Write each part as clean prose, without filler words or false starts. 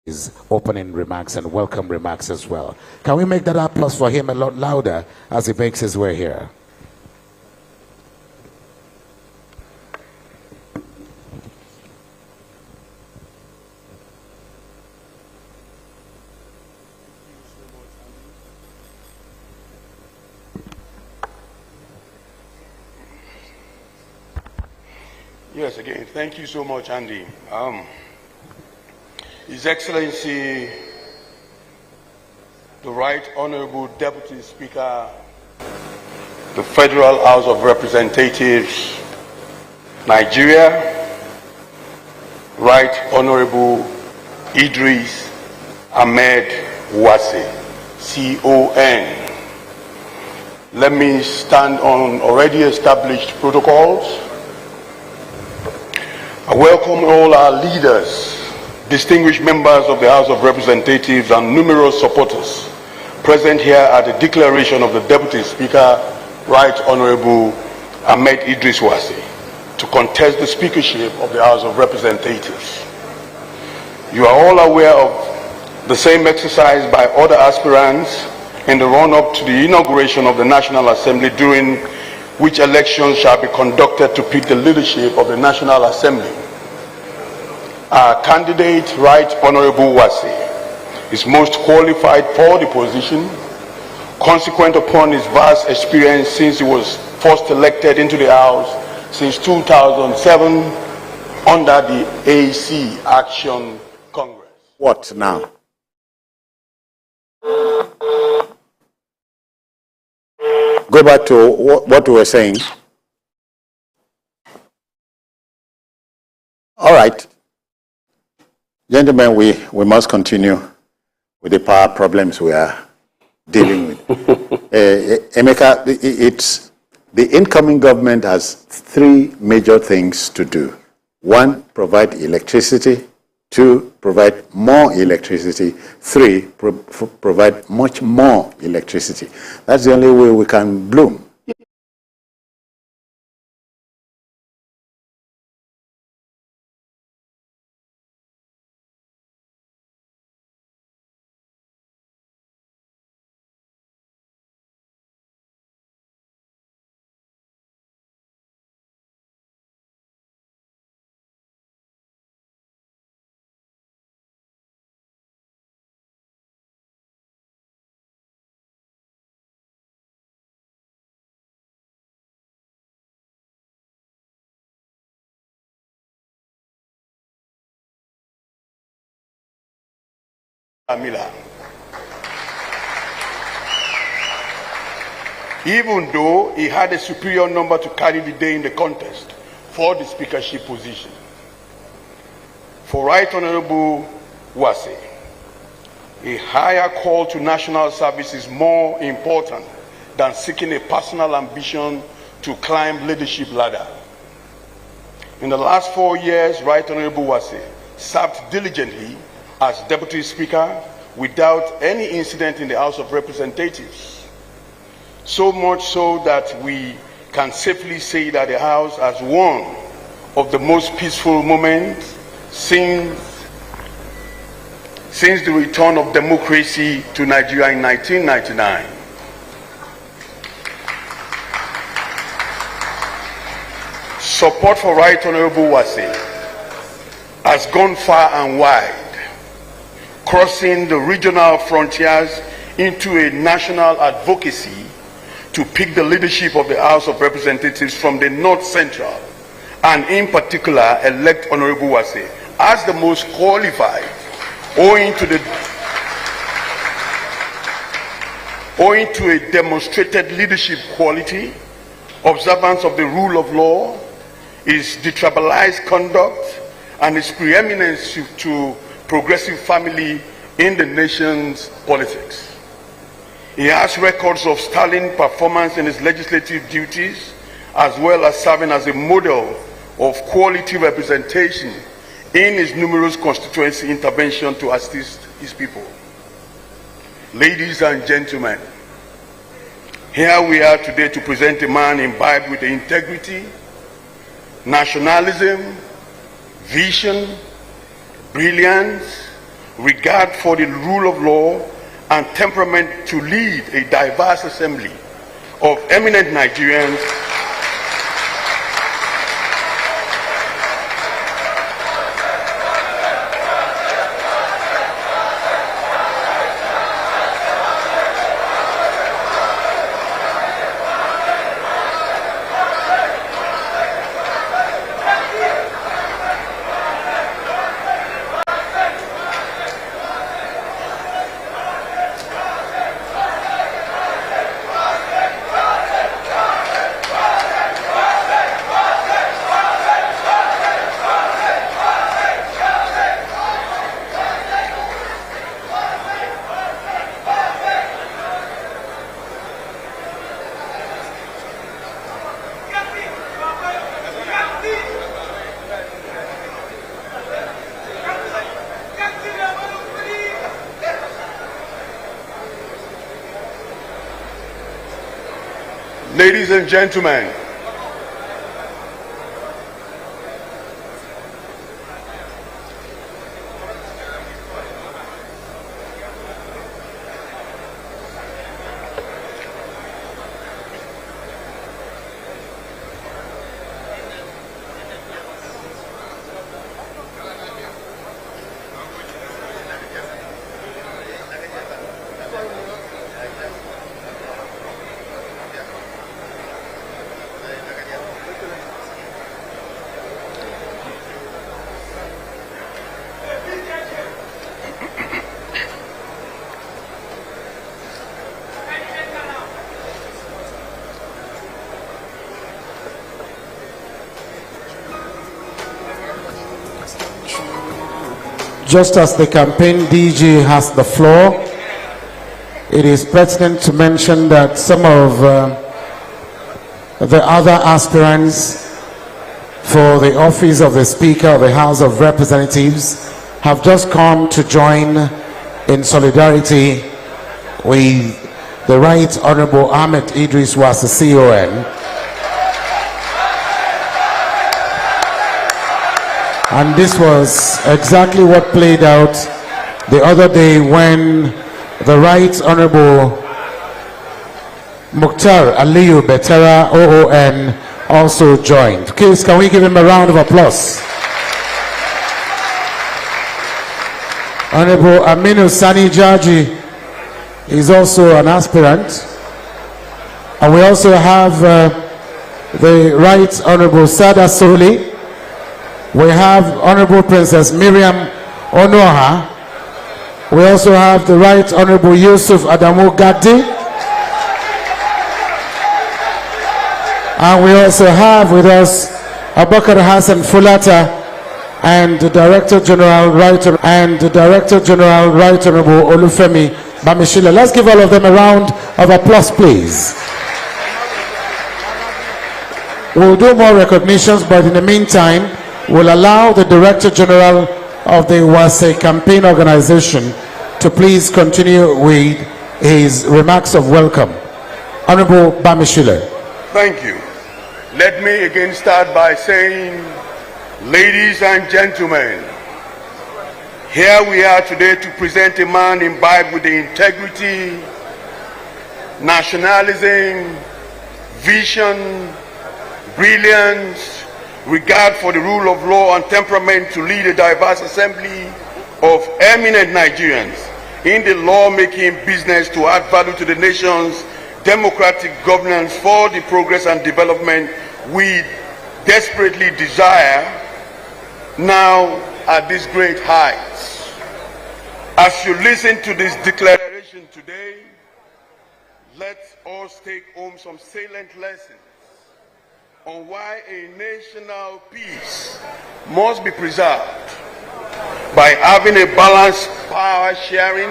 his opening remarks and welcome remarks as well. Can we make that applause for him a lot louder as he makes his way here? Yes, again, thank you so much, Andy. His Excellency, the Right Honorable Deputy Speaker, the Federal House of Representatives, Nigeria, Right Honorable Idris Ahmed Wase'S, C.O.N. Let me stand on already established protocols. I welcome all our leaders, distinguished members of the House of Representatives, and numerous supporters present here at the declaration of the Deputy Speaker, Right Honorable Ahmed Idris Wase'S, to contest the Speakership of the House of Representatives. You are all aware of the same exercise by other aspirants in the run-up to the inauguration of the National Assembly, during which elections shall be conducted to pick the leadership of the National Assembly. Our candidate, Right Honorable Wase'S, is most qualified for the position, consequent upon his vast experience since he was first elected into the House since 2007 under the AC Action Congress. What now? Go back to what we were saying. All right. Gentlemen, we must continue with the power problems we are dealing with. Emeka, the incoming government has three major things to do. One, provide electricity. Two, provide more electricity. Three, provide much more electricity. That's the only way we can bloom. Even though he had a superior number to carry the day in the contest for the speakership position. For Right Honorable Wase'S, a higher call to national service is more important than seeking a personal ambition to climb leadership ladder. In the last 4 years, Right Honorable Wase'S served diligently as Deputy Speaker without any incident in the House of Representatives. So much so that we can safely say that the House has one of the most peaceful moments since the return of democracy to Nigeria in 1999. Support for Right Honorable Wase'S has gone far and wide, crossing the regional frontiers into a national advocacy to pick the leadership of the House of Representatives from the North Central, and in particular elect Honorable Wase'S as the most qualified, owing to a demonstrated leadership quality, observance of the rule of law, his detribalized conduct, and his preeminence to progressive family in the nation's politics. He has records of sterling performance in his legislative duties, as well as serving as a model of quality representation in his numerous constituency intervention to assist his people. Ladies and gentlemen, here we are today to present a man imbibed with the integrity, nationalism, vision, brilliance, regard for the rule of law, and temperament to lead a diverse assembly of eminent Nigerians Ladies and gentlemen, just as the campaign DG has the floor, it is pertinent to mention that some of the other aspirants for the office of the Speaker of the House of Representatives have just come to join in solidarity with the Right Honorable Ahmed Idris Wase'S CON. And this was exactly what played out the other day when the Right Honorable Mukhtar Aliyu Betara OON also joined. Please, can we give him a round of applause? Honorable Aminu Sani Jaji is also an aspirant. And we also have the Right Honorable Sada Soli. We have Honorable Princess Miriam Onoha. We also have the Right Honorable Yusuf Adamu Gadi. And we also have with us Abubakar Hassan Fulata and the Director General Right Honorable Olufemi Bamishile. Let's give all of them a round of applause, please. We'll do more recognitions, but in the meantime, we'll allow the Director General of the Wase'S Campaign Organization to please continue with his remarks of welcome. Honorable Bamishile. Thank you. Let me again start by saying, ladies and gentlemen, here we are today to present a man imbibed with the integrity, nationalism, vision, brilliance, regard for the rule of law, and temperament to lead a diverse assembly of eminent Nigerians in the lawmaking business to add value to the nation's democratic governance for the progress and development we desperately desire now at these great heights. As you listen to this declaration today, let's all take home some salient lessons on why a national peace must be preserved by having a balanced power sharing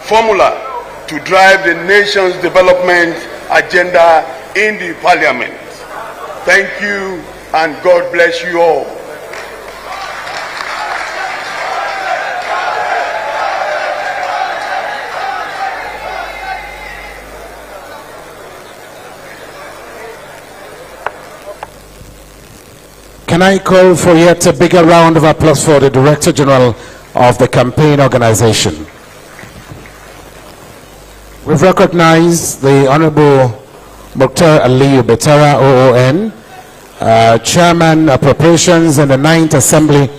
formula to drive the nation's development agenda in the parliament. Thank you, and God bless you all. Can I call for yet a bigger round of applause for the Director General of the campaign organization. We've recognized the Honorable Mukhtar Aliyu Betara, OON, Chairman Appropriations in the 9th Assembly,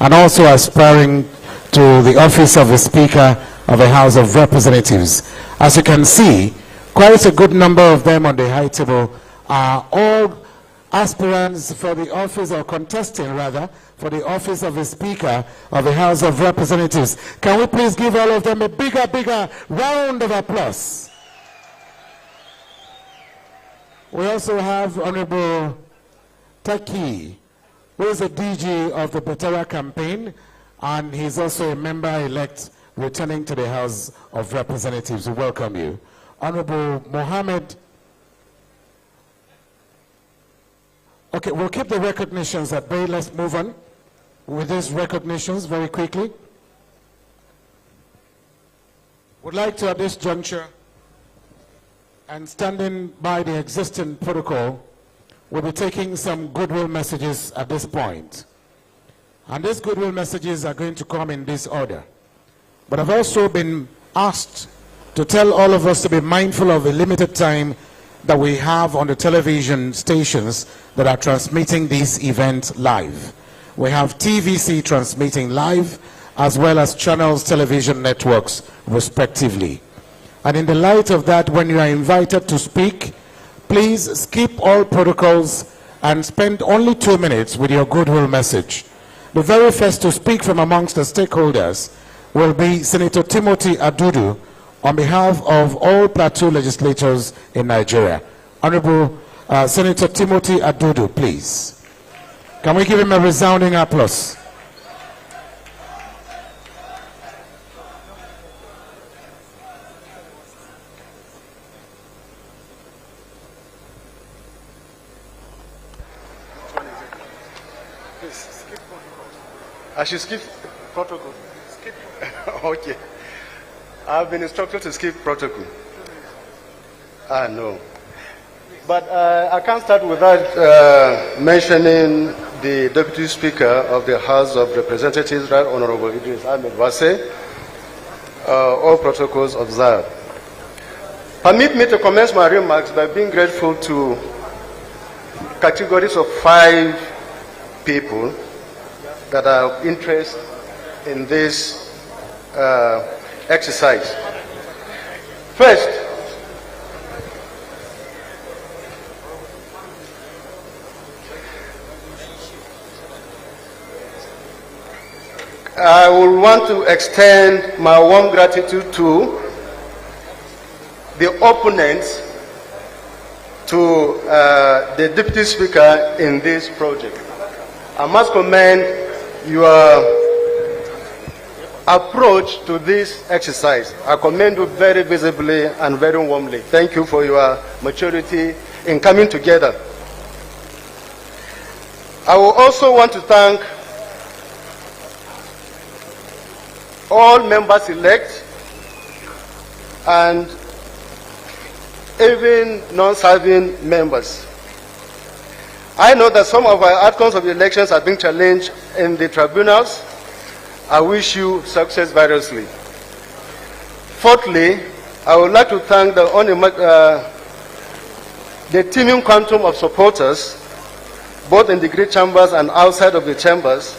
and also aspiring to the office of the Speaker of the House of Representatives. As you can see, quite a good number of them on the high table are all aspirants for the office, or contesting rather, for the office of the Speaker of the House of Representatives. Can we please give all of them a bigger round of applause? We also have Honorable Taki, who is the DG of the Betara campaign, and he's also a member-elect returning to the House of Representatives. We welcome you. Honorable Mohammed. Okay, we'll keep the recognitions at bay. Let's move on with these recognitions very quickly. Would like to, at this juncture, and standing by the existing protocol, we'll be taking some goodwill messages at this point. And these goodwill messages are going to come in this order. But I've also been asked to tell all of us to be mindful of the limited time that we have on the television stations that are transmitting this event live. We have TVC transmitting live, as well as channels, television networks, respectively. And in the light of that, when you are invited to speak, please skip all protocols and spend only 2 minutes with your goodwill message. The very first to speak from amongst the stakeholders will be Senator Timothy Adudu on behalf of all Plateau legislators in Nigeria. Honorable Senator Timothy Adudu, please. Can we give him a resounding applause? I should skip protocol. Skip. Okay. I've been instructed to skip protocol. No. But I can't start without mentioning the Deputy Speaker of the House of Representatives, Right Honorable Idris Ahmed Wase'S, all protocols observed. Permit me to commence my remarks by being grateful to categories of 5 people that are of interest in this exercise. First, I would want to extend my warm gratitude to the opponents to the Deputy Speaker in this project. I must commend your approach to this exercise. I commend you very visibly and very warmly. Thank you for your maturity in coming together. I will also want to thank all members-elect and even non-serving members. I know that some of our outcomes of the elections are being challenged in the tribunals. I wish you success variously. Fourthly, I would like to thank the teeming quantum of supporters, both in the great chambers and outside of the chambers.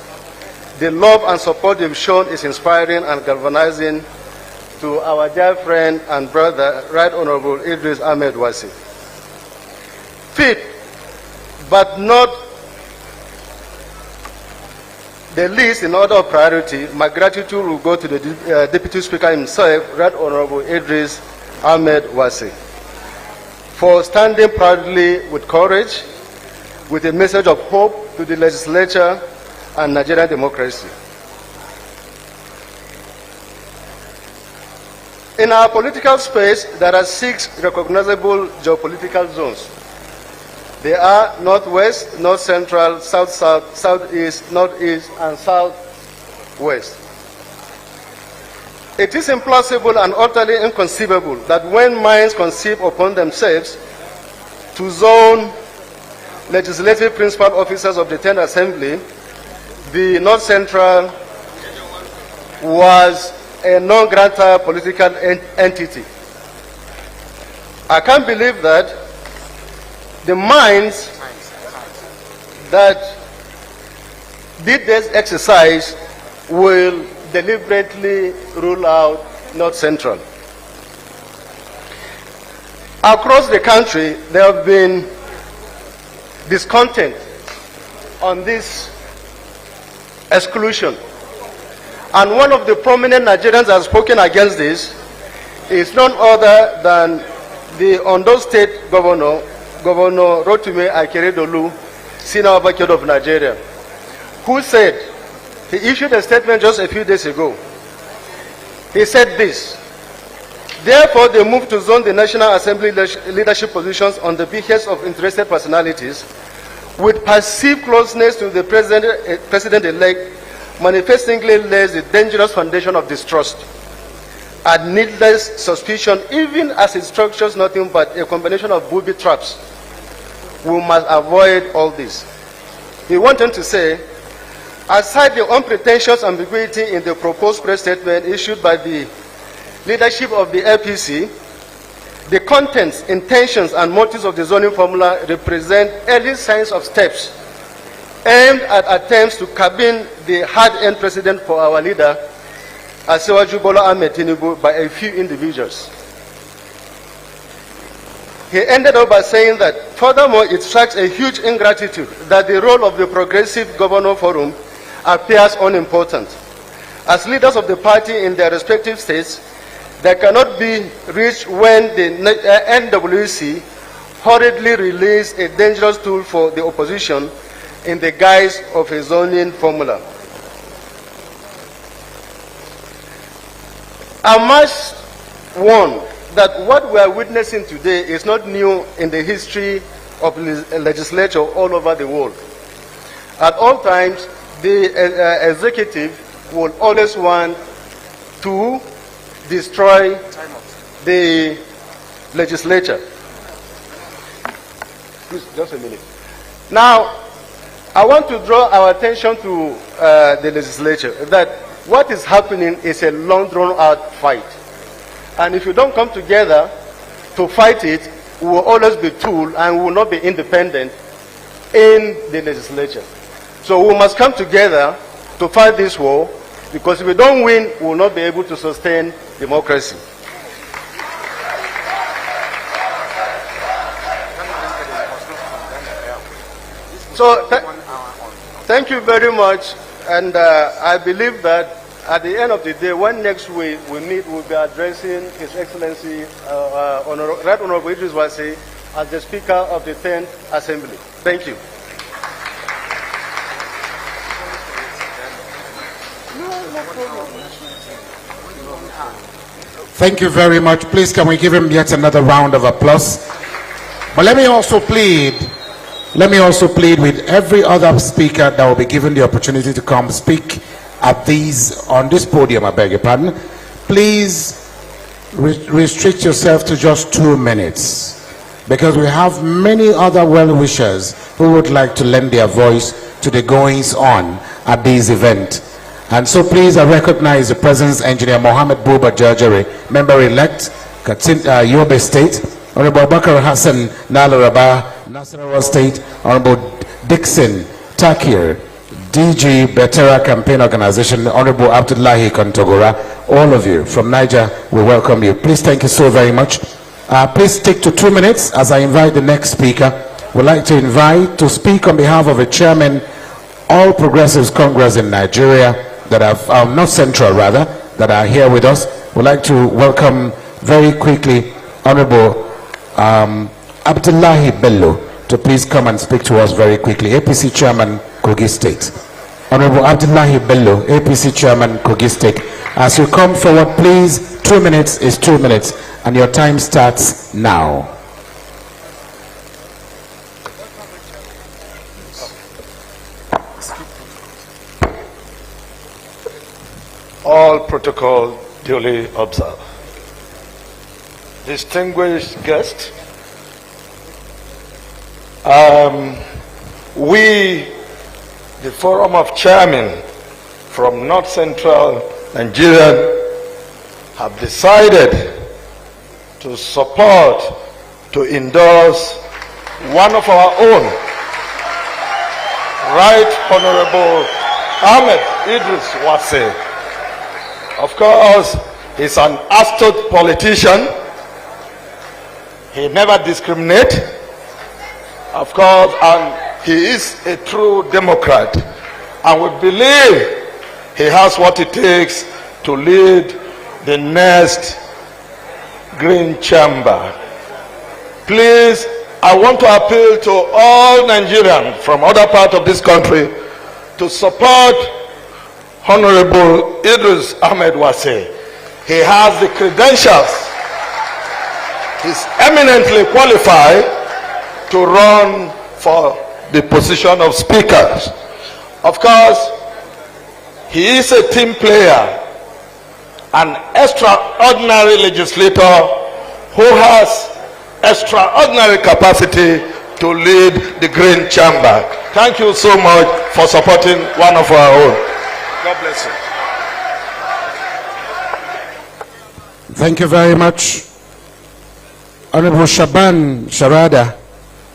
The love and support they've shown is inspiring and galvanizing to our dear friend and brother, Right Honorable Idris Ahmed Wase'S. Fifth, but not the least in order of priority, my gratitude will go to the Deputy Speaker himself, Right Honorable Idris Ahmed Wase'S, for standing proudly with courage, with a message of hope to the legislature and Nigerian democracy. In our political space, there are 6 recognizable geopolitical zones. They are Northwest, North Central, South-South, Southeast, Northeast, and Southwest. It is implausible and utterly inconceivable that when minds conceive upon themselves to zone legislative principal officers of the 10th Assembly, the North Central, was a non-granta political entity. I can't believe that the minds that did this exercise will deliberately rule out North Central. Across the country, there have been discontent on this exclusion. And one of the prominent Nigerians that have spoken against this is none other than the Ondo State Governor, Governor Rotimi Akeredolu, Senior Advocate of Nigeria, who said, he issued a statement just a few days ago. He said this: therefore, the move to zone the National Assembly leadership positions on the behest of interested personalities with perceived closeness to the president-elect manifestingly lays the dangerous foundation of distrust and needless suspicion, even as it structures nothing but a combination of booby traps. We must avoid all this. He wanted to say, aside the unpretentious ambiguity in the proposed press statement issued by the leadership of the APC, the contents, intentions, and motives of the zoning formula represent early signs of steps aimed at attempts to cabin the hard-earned precedent for our leader, Asiwaju Bola Ahmed Tinubu, by a few individuals. He ended up by saying that, furthermore, it strikes a huge ingratitude that the role of the Progressive Governor Forum appears unimportant. As leaders of the party in their respective states, they cannot be reached when the NWC hurriedly released a dangerous tool for the opposition in the guise of a zoning formula. I must warn that what we are witnessing today is not new in the history of legislature all over the world. At all times, the executive will always want to destroy the legislature. Please, just a minute. Now, I want to draw our attention to the legislature, that what is happening is a long drawn-out fight. And if you don't come together to fight it, we will always be tooled and we will not be independent in the legislature. So we must come together to fight this war, because if we don't win, we will not be able to sustain democracy. So thank you very much, and I believe that at the end of the day, when next week we meet, we'll be addressing His Excellency Right Honorable Idris Wase'S as the Speaker of the 10th Assembly. Thank you. Thank you very much. Please, can we give him yet another round of applause? But let me also plead with every other speaker that will be given the opportunity to come speak on this podium, I beg your pardon. Please restrict yourself to just 2 minutes, because we have many other well-wishers who would like to lend their voice to the goings on at this event. And so please, I recognize the presence Engineer Mohammed Buba Jajari, Member-elect, Yobe State, Honorable Bakar Hassan Nalaraba, Nasarawa State, Honorable Dixon Takir, DG Betera Campaign Organization, Honorable Abdullahi Kontogora, all of you from Niger, we welcome you. Please, thank you so very much. Please stick to 2 minutes as I invite the next speaker. We'd like to invite to speak on behalf of the chairman, All Progressives Congress in Nigeria, that have, North Central rather, that are here with us. We'd like to welcome very quickly Honorable Abdullahi Bello to please come and speak to us very quickly. APC Chairman, Kogi State. Honorable Abdullahi Bello, APC Chairman, Kogi State. As you come forward, please, 2 minutes is 2 minutes, and your time starts now. All protocol duly observed. Distinguished guests, we, the Forum of Chairmen from North Central Nigerians have decided to support, to endorse one of our own, Right Honorable Ahmed Idris Wase. Of course, he's an astute politician. He never discriminates, of course, and he is a true Democrat. And we believe he has what it takes to lead the next Green Chamber. Please, I want to appeal to all Nigerians from other parts of this country to support Honorable Idris Ahmed Wase. He has the credentials. He's eminently qualified to run for the position of Speaker. Of course, he is a team player, an extraordinary legislator who has extraordinary capacity to lead the Green Chamber. Thank you so much for supporting one of our own. God bless you. Thank you very much. Honorable Shaban Sharada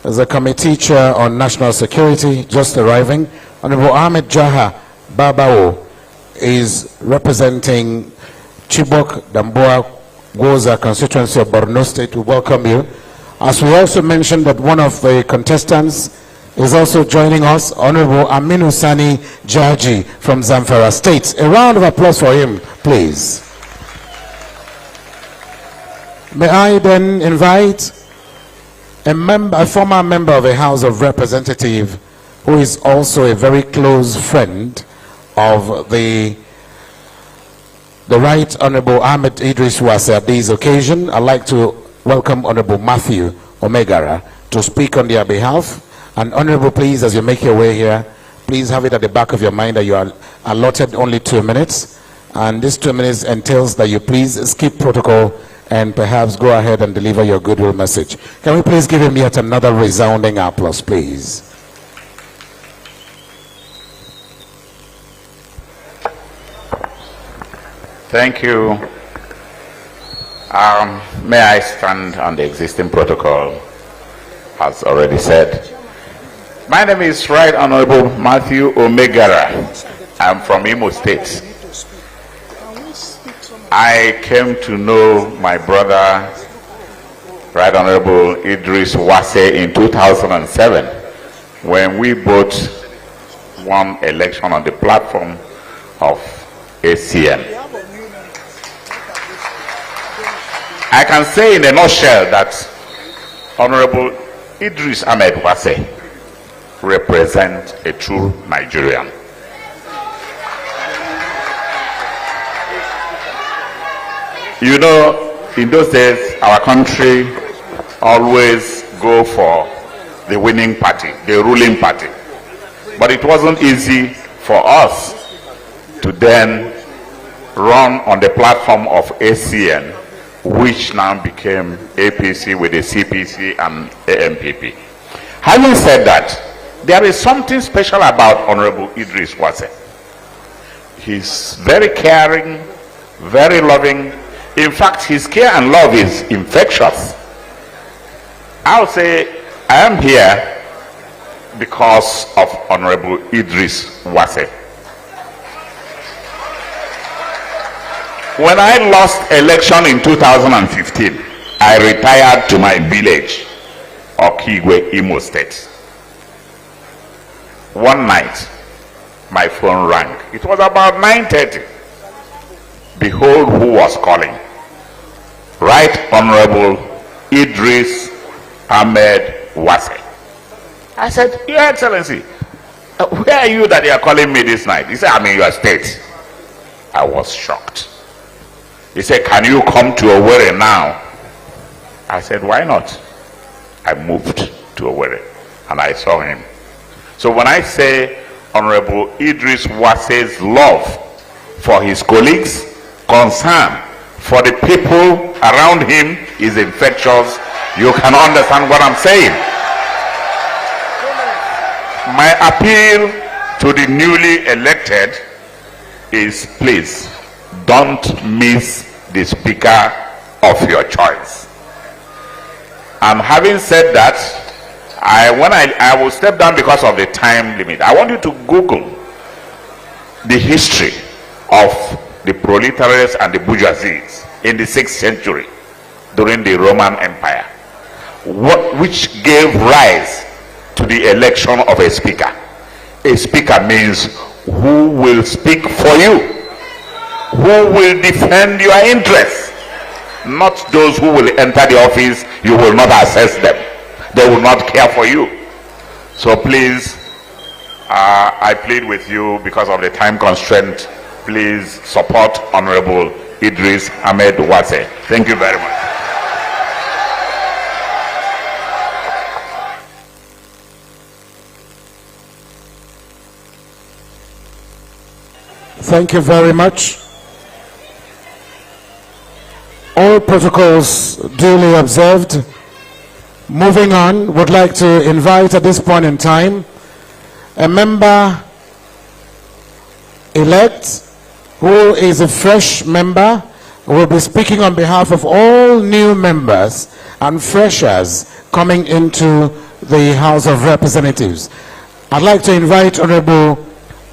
is a committee chair on national security, just arriving. Honorable Ahmed Jaha Babao is representing Chibok, Damboa, Goza constituency of Borno State. We welcome you. As we also mentioned that one of the contestants is also joining us, Honorable Aminu Sani Jaji from Zamfara State. A round of applause for him, please. May I then invite a former member of the House of Representatives who is also a very close friend of the Right Honorable Ahmed Idris Wase at this occasion. I'd like to welcome Honorable Matthew Omegara to speak on their behalf. And Honorable, please, as you make your way here, please have it at the back of your mind that you are allotted only 2 minutes. And this 2 minutes entails that you please skip protocol and perhaps go ahead and deliver your goodwill message. Can we please give him yet another resounding applause, please? Thank you. May I stand on the existing protocol, as already said. My name is Right Honorable Matthew Omegara. I'm from Imo State. I came to know my brother, Right Honorable Idris Wase, in 2007, when we both won election on the platform of ACN. I can say in a nutshell that Honorable Idris Ahmed Wase represents a true Nigerian. You know, in those days, our country always go for the winning party, the ruling party. But it wasn't easy for us to then run on the platform of ACN, which now became APC with the CPC and AMPP. Having said that, there is something special about Honorable Idris Wase. He's very caring, very loving. In fact, his care and love is infectious. I'll say I am here because of Honorable Idris Wase. When I lost election in 2015, I retired to my village, Okigwe, Imo State. One night, my phone rang. It was about 9:30. Behold who was calling. Right Honorable Idris Ahmed Wase. I said, Your Excellency, where are you that you are calling me this night? He said, I'm in your state. I was shocked. He said, can you come to Owerri now? I said, why not? I moved to Owerri and I saw him. So when I say Honorable Idris Wase's love for his colleagues, concern for the people around him is infectious, you can understand what I'm saying. My appeal to the newly elected is, please, don't miss the speaker of your choice. And having said that, I will step down because of the time limit. I want you to Google the history of the proletariats and the bourgeoisie in the 6th century during the Roman Empire, which gave rise to the election of a speaker. A speaker means who will speak for you, who will defend your interests, not those who will enter the office. You will not assess them. They will not care for you. So please, I plead with you because of the time constraint, please support Honorable Idris Ahmed Wase'S. Thank you very much. Thank you very much. All protocols duly observed. Moving on, would like to invite at this point in time a member-elect who is a fresh member, will be speaking on behalf of all new members and freshers coming into the House of Representatives. I'd like to invite Honorable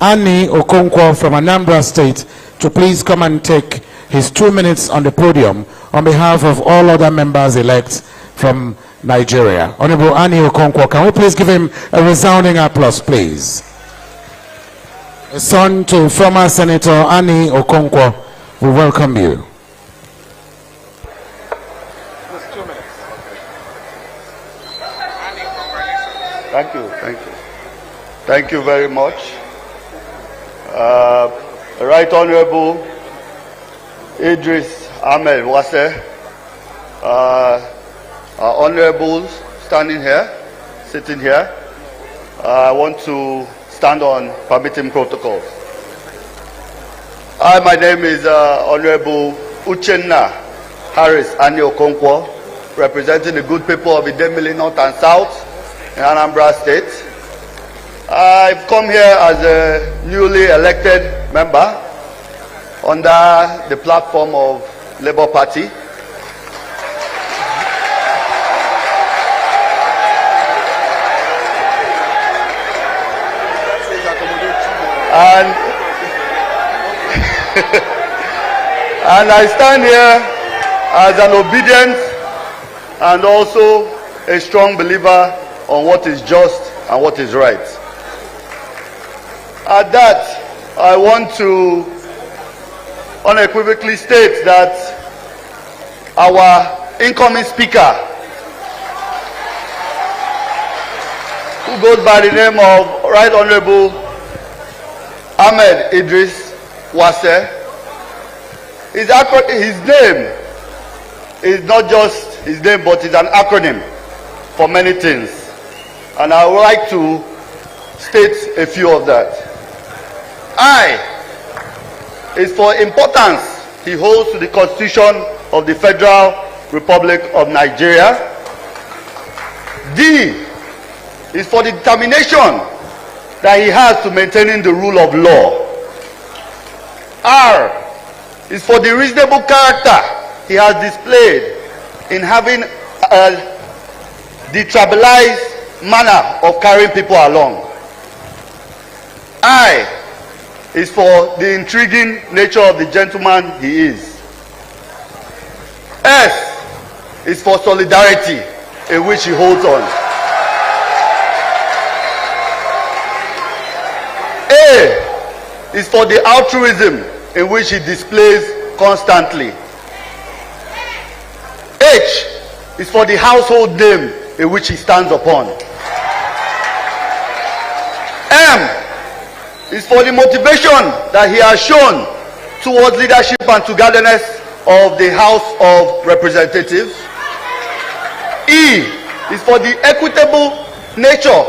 Annie Okonkwo from Anambra State to please come and take his 2 minutes on the podium on behalf of all other members-elect from Nigeria. Honorable Annie Okonkwo, can we please give him a resounding applause, please? A son to former Senator Annie Okonkwo, we welcome you. Thank you, thank you. Thank you very much. Right Honorable Idris Ahmed Wase'S, honorables standing here, sitting here. I want to stand on permitting protocols. My name is Honorable Uchenna Harris Annie Okonkwo, representing the good people of Idemili North and South in Anambra State. I've come here as a newly elected member under the platform of Labour Party. And I stand here as an obedient and also a strong believer on what is just and what is right. At that, I want to unequivocally state that our incoming speaker, who goes by the name of Right Honorable Ahmed Idris Wase'S, his name is not just his name, but it's an acronym for many things. And I would like to state a few of that. I is for importance he holds to the Constitution of the Federal Republic of Nigeria. D is for the determination that he has to maintaining the rule of law. R is for the reasonable character he has displayed in having a detribalized manner of carrying people along. I is for the intriguing nature of the gentleman he is. S is for solidarity in which he holds on. A is for the altruism in which he displays constantly. H is for the household name in which he stands upon. M is for the motivation that he has shown towards leadership and togetherness of the House of Representatives. E is for the equitable nature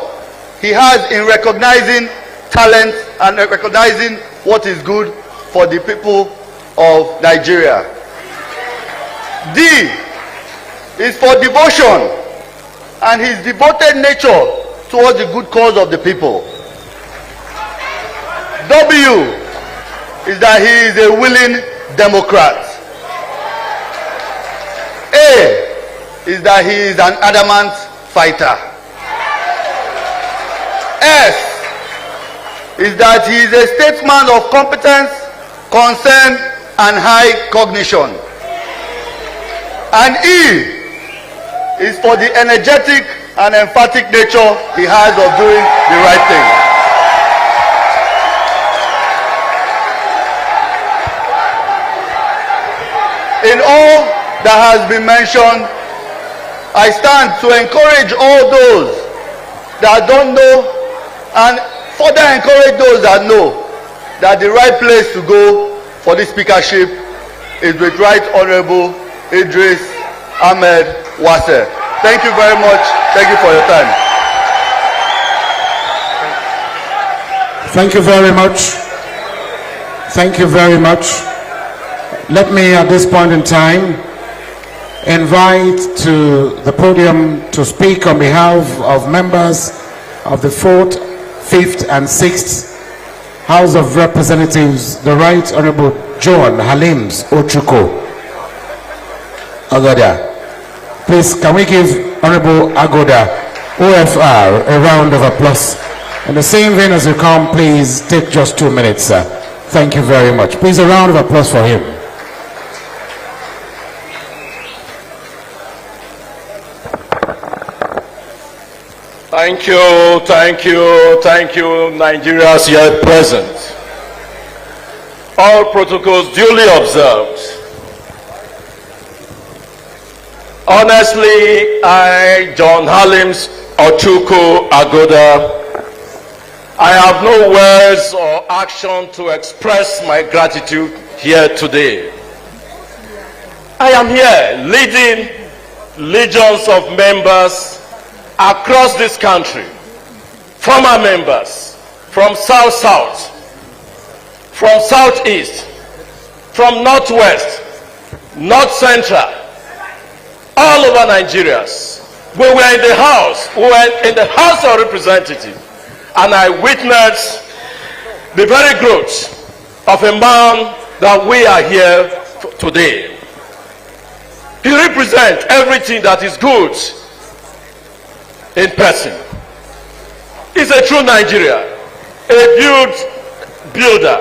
he has in recognizing talent and recognizing what is good for the people of Nigeria. D is for devotion and his devoted nature towards the good cause of the people. W is that he is a willing Democrat. A is that he is an adamant fighter. S is that he is a statesman of competence, concern, and high cognition. And E is for the energetic and emphatic nature he has of doing the right thing. In all that has been mentioned, I stand to encourage all those that don't know and further encourage those that know that the right place to go for this speakership is with Right Honorable Idris Ahmed Wase'S. Thank you very much. Thank you for your time. Thank you very much. Thank you very much. Let me at this point in time invite to the podium to speak on behalf of members of the 4th, 5th and 6th House of Representatives, the Right Honorable John Halims Ochuko Agoda. Please, can we give Honorable Agoda OFR a round of applause? In the same vein as you come, please take just 2 minutes, sir. Thank you very much. Please, a round of applause for him. Thank you, thank you, thank you, Nigerians here present. All protocols duly observed. Honestly, I, John Halims Ochuko Agoda, I have no words or action to express my gratitude here today. I am here leading legions of members across this country, former members from South-South, from Southeast, from Northwest, North-Central, all over Nigeria. We were in the House, of Representatives, and I witnessed the very growth of a man that we are here today. He represents everything that is good in person. He's a true Nigerian, a builder,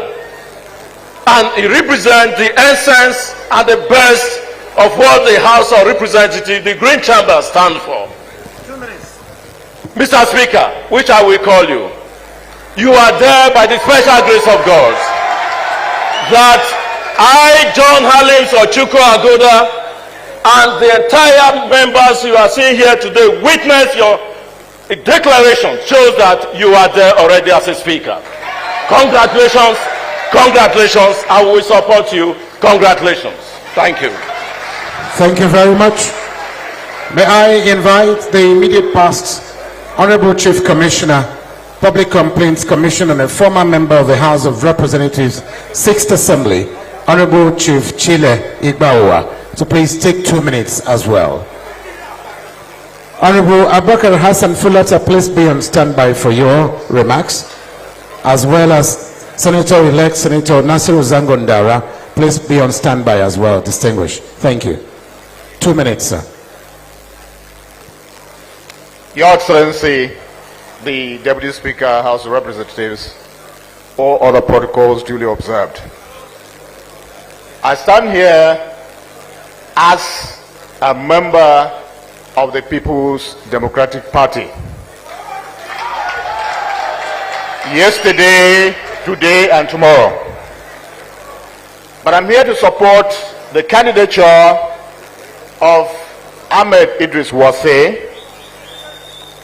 and he represents the essence and the best of what the House of Representatives, the Green Chamber, stand for. 2 minutes. Mr. Speaker, which I will call you, you are there by the special grace of God that I, John Halims Ochuko Agoda, and the entire members you are seeing here today witness your declaration shows that you are there already as a speaker. Congratulations, congratulations, I will support you. Congratulations. Thank you. Thank you very much. May I invite the immediate past Honorable Chief Commissioner, Public Complaints Commission and a former member of the House of Representatives, 6th Assembly, Honorable Chief Chile Igbaowa, to please take 2 minutes as well. Honorable Abubakar Hassan Fulata, please be on standby for your remarks, as well as Senator-elect Senator Nasiru Zangondara, please be on standby as well, distinguished. Thank you. 2 minutes, sir. Your Excellency, the Deputy Speaker, House of Representatives, all other protocols duly observed. I stand here as a member of the People's Democratic Party. Yesterday, today, and tomorrow. But I'm here to support the candidature of Ahmed Idris Wase'S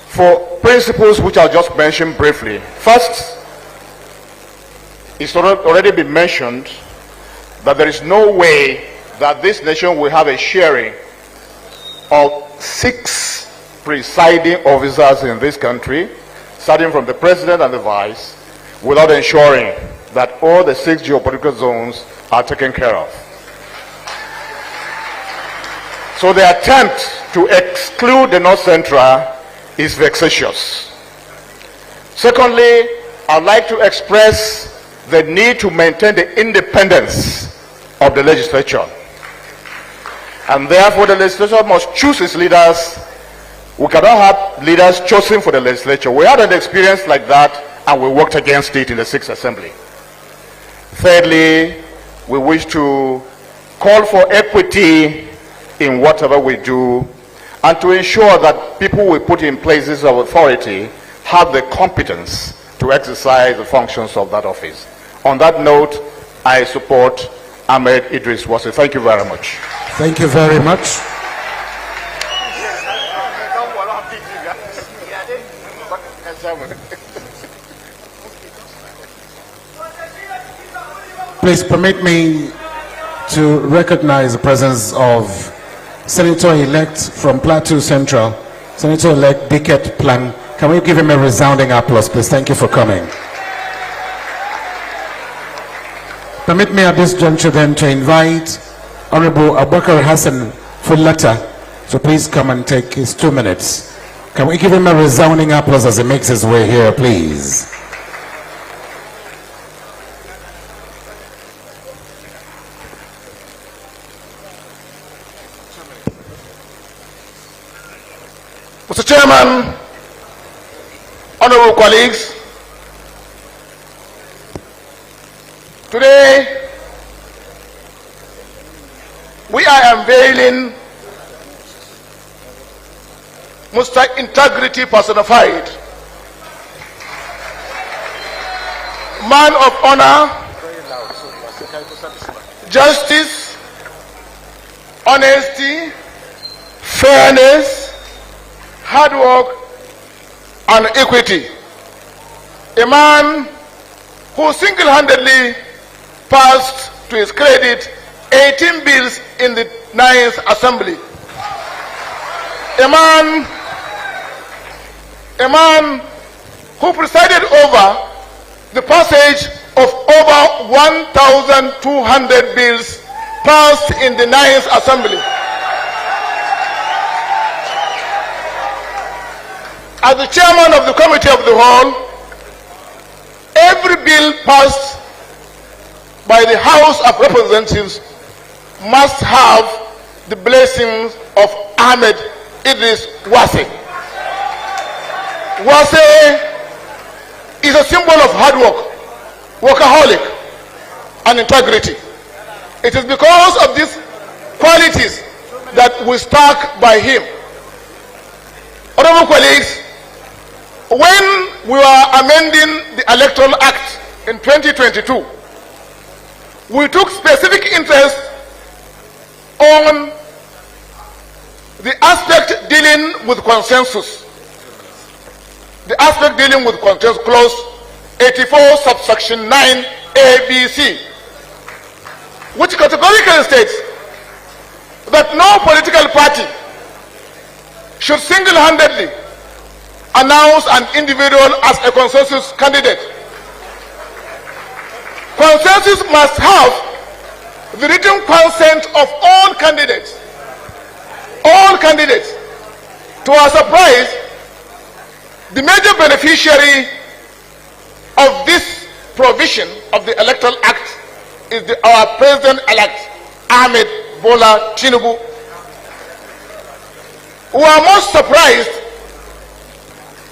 for principles which I'll just mention briefly. First, it's already been mentioned that there is no way that this nation will have a sharing of 6 presiding officers in this country, starting from the president and the vice, without ensuring that all the 6 geopolitical zones are taken care of. So the attempt to exclude the North Central is vexatious. Secondly, I'd like to express the need to maintain the independence of the legislature. And therefore, the legislature must choose its leaders. We cannot have leaders chosen for the legislature. We had an experience like that, and we worked against it in the 6th Assembly. Thirdly, we wish to call for equity in whatever we do, and to ensure that people we put in places of authority have the competence to exercise the functions of that office. On that note, I support Ahmed Idris Wase'S. Thank you very much. Thank you very much. Please permit me to recognize the presence of Senator-elect from Plateau Central, Senator-elect Dicket Plan. Can we give him a resounding applause, please? Thank you for coming. Permit me at this juncture then to invite Honorable Abubakar Hassan Fulata to please come and take his 2 minutes. Can we give him a resounding applause as he makes his way here, please? Mr. Chairman, honorable colleagues, today we are unveiling Mr. Integrity personified, man of honor, justice, honesty, fairness, hard work, and equity. A man who single-handedly passed to his credit 18 bills in the 9th Assembly. A man who presided over the passage of over 1,200 bills passed in the 9th Assembly. As the chairman of the Committee of the Whole, every bill passed by the House of Representatives must have the blessings of Ahmed Idris Wase'S. Wase'S is a symbol of hard work, workaholic, and integrity. It is because of these qualities that we stuck by him. Honorable colleagues, when we were amending the Electoral Act in 2022, we took specific interest on the aspect dealing with consensus. The aspect dealing with consensus, clause 84, subsection 9, ABC, which categorically states that no political party should single-handedly announce an individual as a consensus candidate. Consensus must have the written consent of all candidates. All candidates. To our surprise, the major beneficiary of this provision of the Electoral Act is our President-elect, Ahmed Bola Tinubu. We are most surprised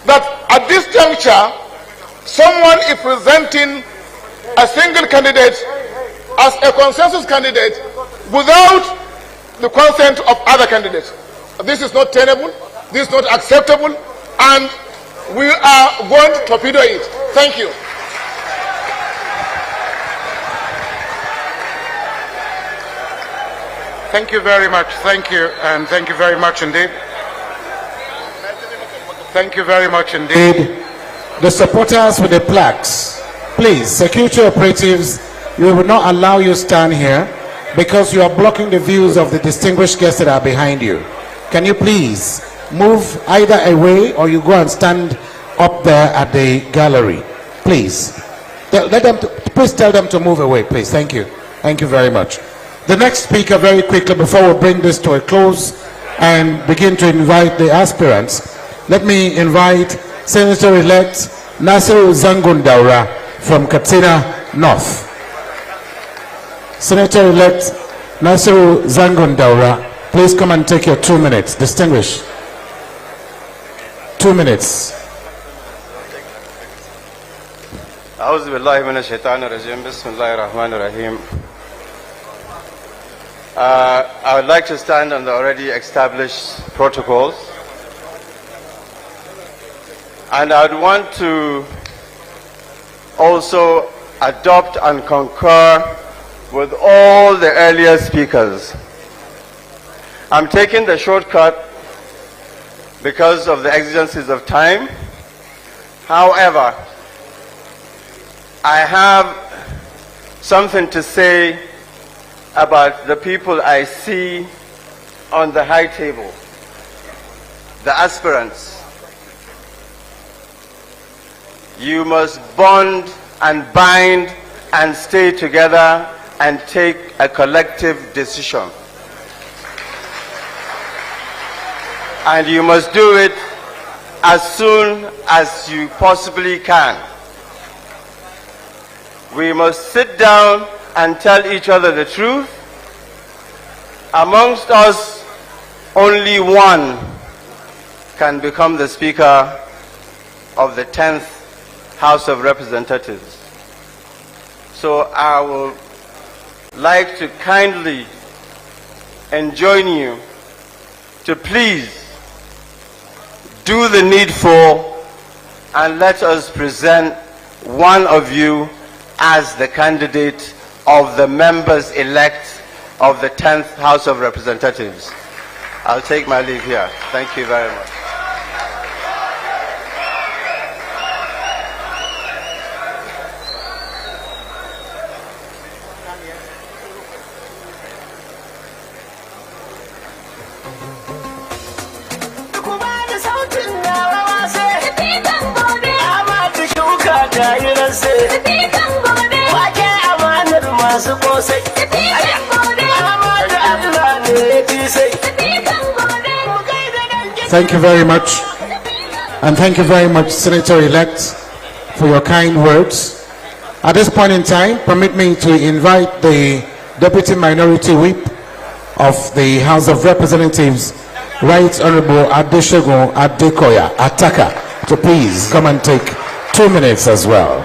that at this juncture, someone is presenting a single candidate as a consensus candidate without the consent of other candidates. This is not tenable, this is not acceptable, and we are going to torpedo it. Thank you. Thank you very much. Thank you, and thank you very much indeed. Thank you very much indeed. The supporters with the plaques, please, security operatives, we will not allow you stand here because you are blocking the views of the distinguished guests that are behind you. Can you please move either away or you go and stand up there at the gallery, please. Please tell them to move away, please. Thank you. Thank you very much. The next speaker, very quickly, before we bring this to a close and begin to invite the aspirants, let me invite Senator-elect Nasiru Zangun Daura from Katsina North. Senator-elect Nasiru Zangon Daura, please come and take your 2 minutes. Distinguished. 2 minutes. أعوذ بالله من الشيطان الرجيم بسم الله الرحمن الرحيم. I would like to stand on the already established protocols, and I would want to also adopt and concur with all the earlier speakers. I'm taking the shortcut because of the exigencies of time. However, I have something to say about the people I see on the high table, the aspirants. You must bond and bind and stay together and take a collective decision. And you must do it as soon as you possibly can. We must sit down and tell each other the truth. Amongst us, only one can become the Speaker of the 10th House of Representatives. So I would like to kindly enjoin you to please do the needful and let us present one of you as the candidate of the members-elect of the 10th House of Representatives. I'll take my leave here. Thank you very much. Thank you very much. And thank you very much, Senator-elect, for your kind words. At this point in time, permit me to invite the Deputy Minority Whip of the House of Representatives, Right Honorable Adeshegun Adekoya Ataka, to please come and take 2 minutes as well.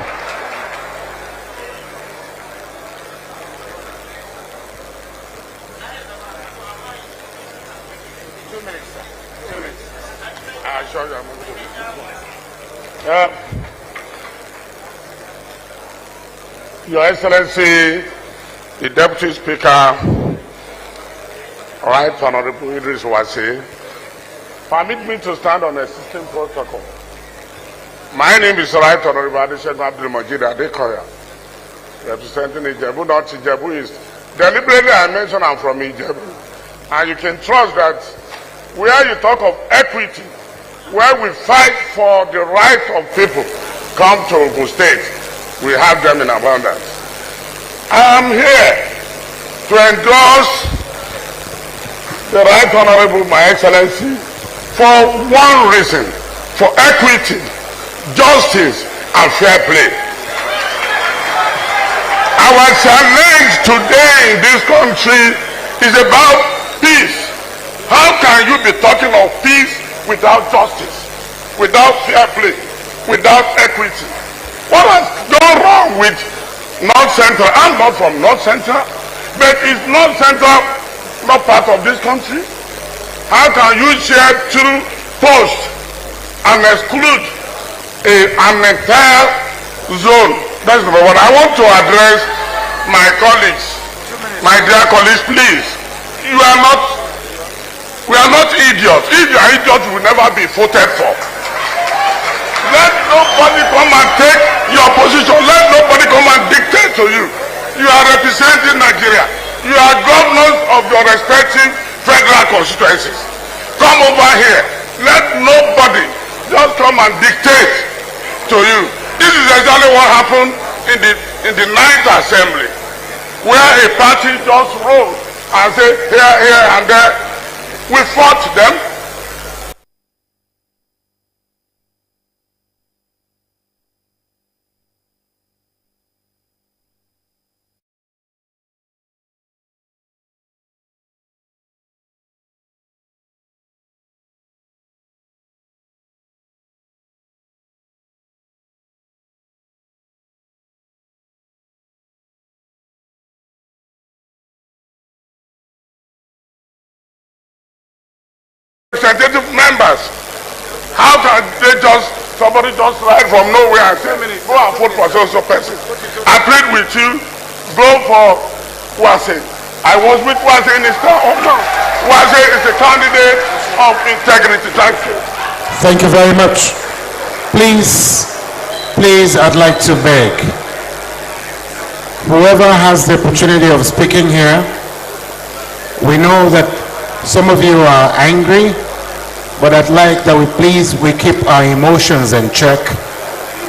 Your Excellency, the Deputy Speaker, Right Honorable Idris Wase'S, permit me to stand on existing protocol. My name is Right Honorable Adeshegun Adekoya, representing Ijebu, not Ijebu East. Deliberately I mention I'm from Ijebu. And you can trust that where you talk of equity, where we fight for the right of people, come to Ogun State, we have them in abundance. I am here to endorse the Right Honorable, My Excellency, for one reason, for equity, justice, and fair play. Our challenge today in this country is about peace. How can you be talking of peace without justice, without fair play, without equity? What has gone wrong with North Central? I'm not from North Central, but is North Central not part of this country? How can you share two posts and exclude an entire zone? That's number one. I want to address my colleagues, my dear colleagues, please. We are not idiots. If you are idiots, you will never be voted for. Let nobody come and take your position. Let nobody come and dictate to you. You are representing Nigeria. You are governors of your respective federal constituencies. Come over here. Let nobody just come and dictate to you. This is exactly what happened in the 9th Assembly, where a party just rose and said here, here, and there. We fought them. representative members. How can somebody just ride from nowhere and say, go and vote for so person? I plead with you, go for Wase'S. I was with Wase'S in his town. Wase'S is a candidate of integrity. Thank you. Thank you very much. Please, I'd like to beg, whoever has the opportunity of speaking here, we know that some of you are angry, but I'd like that we keep our emotions in check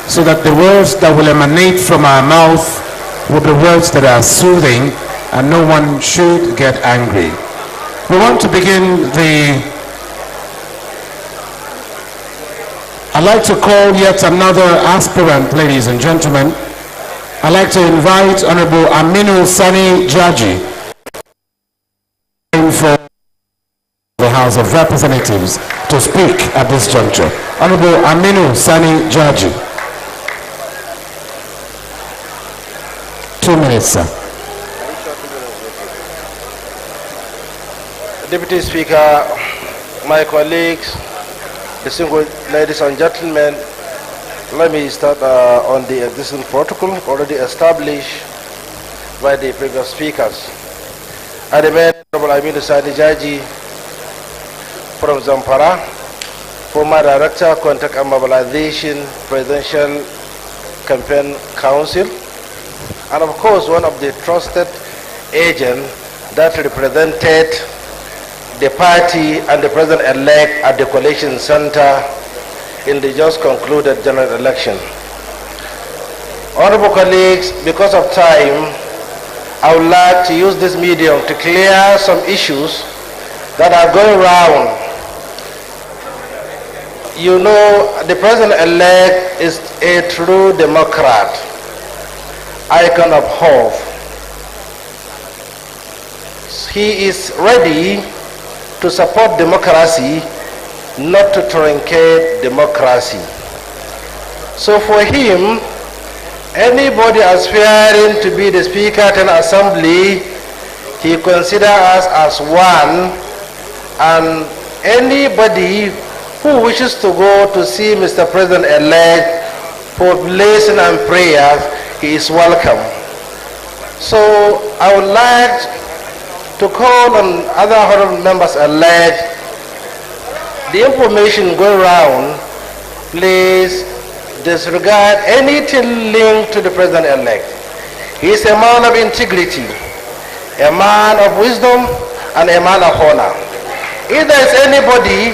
so that the words that will emanate from our mouth will be words that are soothing and no one should get angry. We want to begin I'd like to call yet another aspirant, ladies and gentlemen. I'd like to invite Honorable Aminu Sani Jaji for the House of Representatives to speak at this juncture. Honorable Aminu Sani Jaji. 2 minutes, sir. Deputy Speaker, my colleagues, distinguished ladies and gentlemen, let me start on the existing protocol already established by the previous speakers. I demand Honorable Aminu Sani Jaji from Zamfara, former Director, Contact and Mobilization, Presidential Campaign Council, and of course one of the trusted agents that represented the party and the president-elect at the coalition center in the just concluded general election. Honorable colleagues, because of time, I would like to use this medium to clear some issues that are going around. You know, the president-elect is a true Democrat, icon of hope. He is ready to support democracy, not to truncate democracy. So for him, anybody aspiring to be the Speaker of the Assembly, he considers us as one, and anybody who wishes to go to see Mr. President-elect for blessing and prayers, he is welcome. So I would like to call on other honorable members elect, the information going around, please disregard anything linked to the president-elect. He is a man of integrity, a man of wisdom, and a man of honor. If there is anybody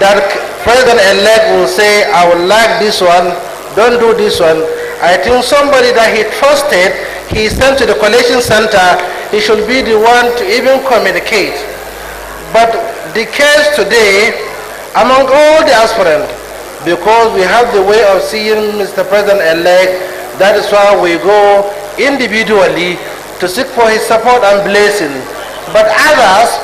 that president-elect will say, I would like this one, don't do this one, I think somebody that he trusted, he sent to the coalition center, he should be the one to even communicate. But the case today, among all the aspirants, because we have the way of seeing Mr. President-elect, that is why we go individually to seek for his support and blessing. But others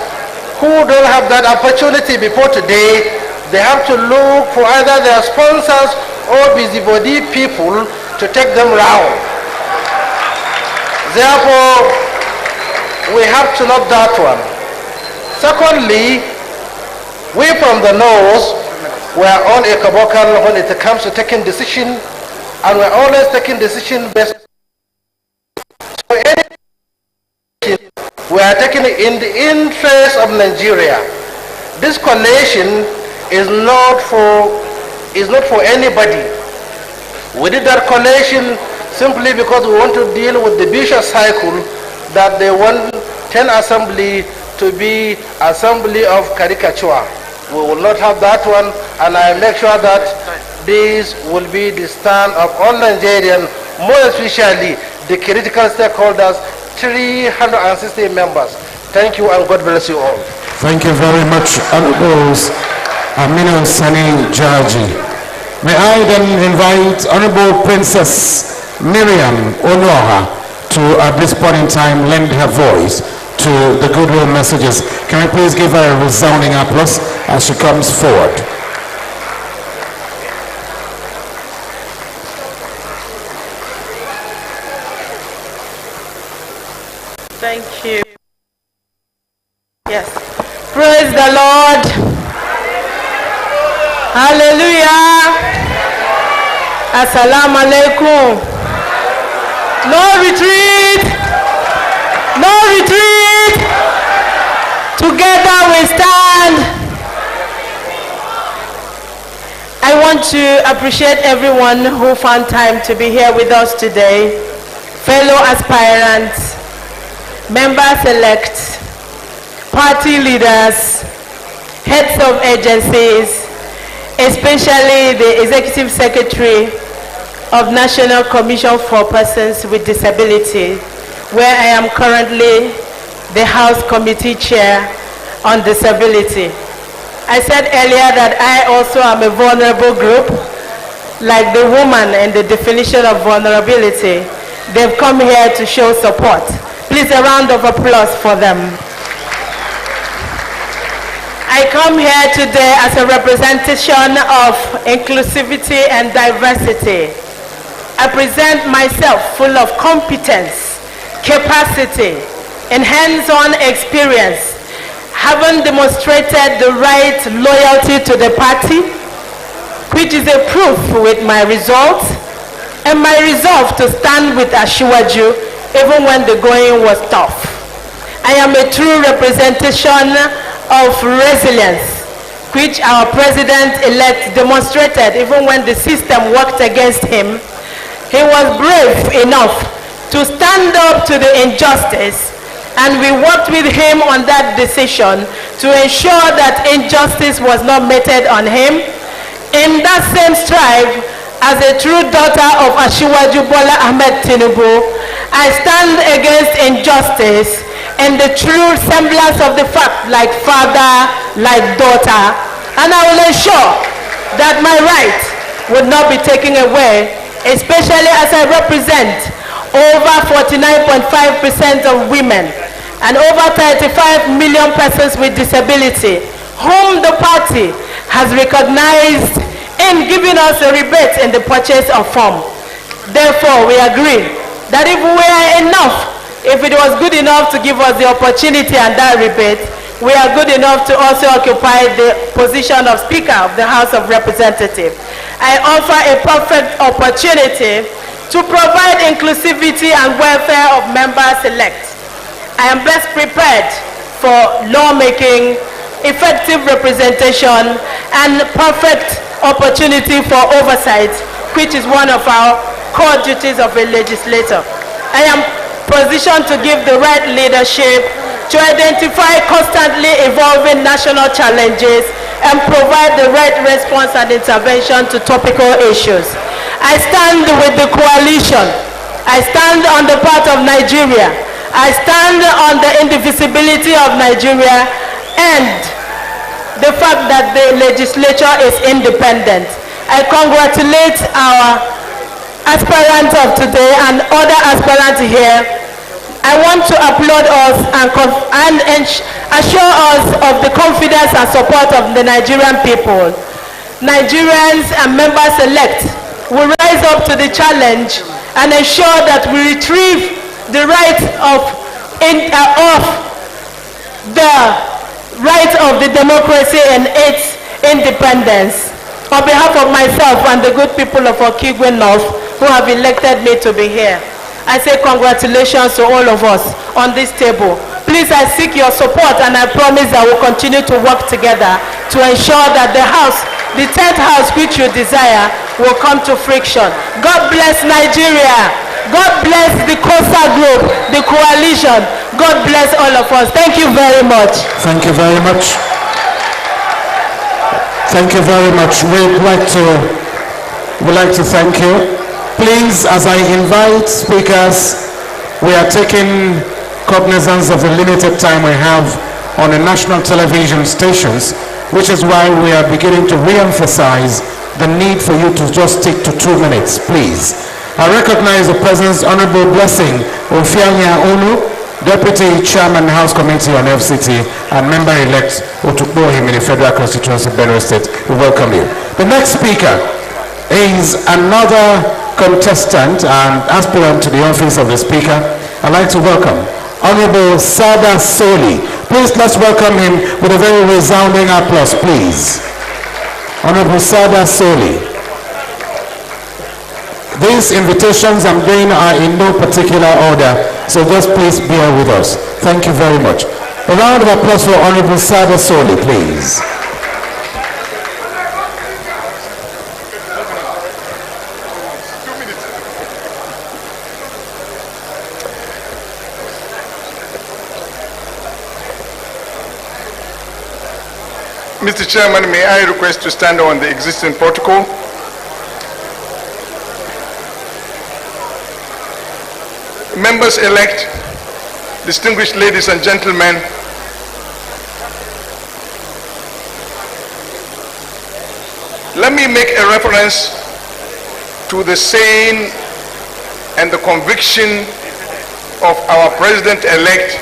who don't have that opportunity before today, they have to look for either their sponsors or busybody people to take them round. Therefore, we have to note that one. Secondly, we from the north, we are all equivocal when it comes to taking decision, and we're always taking decision based. So we are taking it in the interest of Nigeria. This coalition is not for anybody. We did that coalition simply because we want to deal with the vicious cycle that they want 10 assembly to be assembly of caricature. We will not have that one, and I make sure that this will be the stand of all Nigerians, more especially the critical stakeholders, 360 members. Thank you, and God bless you all. Thank you very much, Honorable Aminu Sani Jaji. May I then invite Honorable Princess Miriam Onoha to, at this point in time, lend her voice to the goodwill messages. Can I please give her a resounding applause as she comes forward? Thank you. Yes. Praise the Lord. Hallelujah. Assalamu alaikum. No retreat. No retreat. Together we stand. I want to appreciate everyone who found time to be here with us today. Fellow aspirants, members-elect, party leaders, heads of agencies, especially the Executive Secretary of National Commission for Persons with Disability, where I am currently the House Committee Chair on Disability. I said earlier that I also am a vulnerable group, like the woman in the definition of vulnerability. They've come here to show support. Please, a round of applause for them. I come here today as a representation of inclusivity and diversity. I present myself full of competence, capacity, and hands-on experience, having demonstrated the right loyalty to the party, which is a proof with my results, and my resolve to stand with Asiwaju even when the going was tough. I am a true representation of resilience, which our president-elect demonstrated even when the system worked against him. He was brave enough to stand up to the injustice, and we worked with him on that decision to ensure that injustice was not meted on him. In that same strive, as a true daughter of Asiwaju Bola Ahmed Tinubu, I stand against injustice and the true semblance of the fact, like father, like daughter, and I will ensure that my right would not be taken away, especially as I represent over 49.5% of women and over 35 million persons with disability, whom the party has recognized in giving us a rebate in the purchase of form. Therefore, we agree that if we are enough, if it was good enough to give us the opportunity and that rebate, we are good enough to also occupy the position of Speaker of the House of Representatives. I offer a perfect opportunity to provide inclusivity and welfare of members-elect. I am best prepared for lawmaking, effective representation, and perfect opportunity for oversight, which is one of our core duties of a legislator. I am positioned to give the right leadership to identify constantly evolving national challenges and provide the right response and intervention to topical issues. I stand with the coalition. I stand on the part of Nigeria. I stand on the indivisibility of Nigeria and the fact that the legislature is independent. I congratulate our aspirants of today and other aspirants here. I want to applaud us and assure us of the confidence and support of the Nigerian people. Nigerians and members-elect will rise up to the challenge and ensure that we retrieve the right of the democracy and its independence. On behalf of myself and the good people of Okigwe North who have elected me to be here, I say congratulations to all of us on this table. Please, I seek your support, and I promise I will continue to work together to ensure that the house, the 10th house which you desire, will come to friction. God bless Nigeria. God bless the COSA group, the coalition. God bless all of us. Thank you very much. Thank you very much. Thank you very much. We'd like to thank you. Please, as I invite speakers, we are taking cognizance of the limited time we have on the national television stations, which is why we are beginning to re-emphasize the need for you to just stick to 2 minutes, please. I recognize the President's Honorable Blessing Ofianya Onu, Deputy Chairman, House Committee on FCT, and Member-elect Otukbohim in the Federal Constituency, Benue State. We welcome you. The next speaker is another contestant and aspirant to the office of the Speaker. I'd like to welcome Honorable Sada Soli. Please, let's welcome him with a very resounding applause, please. Honorable Sada Soli. These invitations I'm doing are in no particular order, so just please bear with us. Thank you very much. A round of applause for Honorable Sada Soli, please. Mr. Chairman, may I request to stand on the existing protocol? Members-elect, distinguished ladies and gentlemen, let me make a reference to the saying and the conviction of our President-elect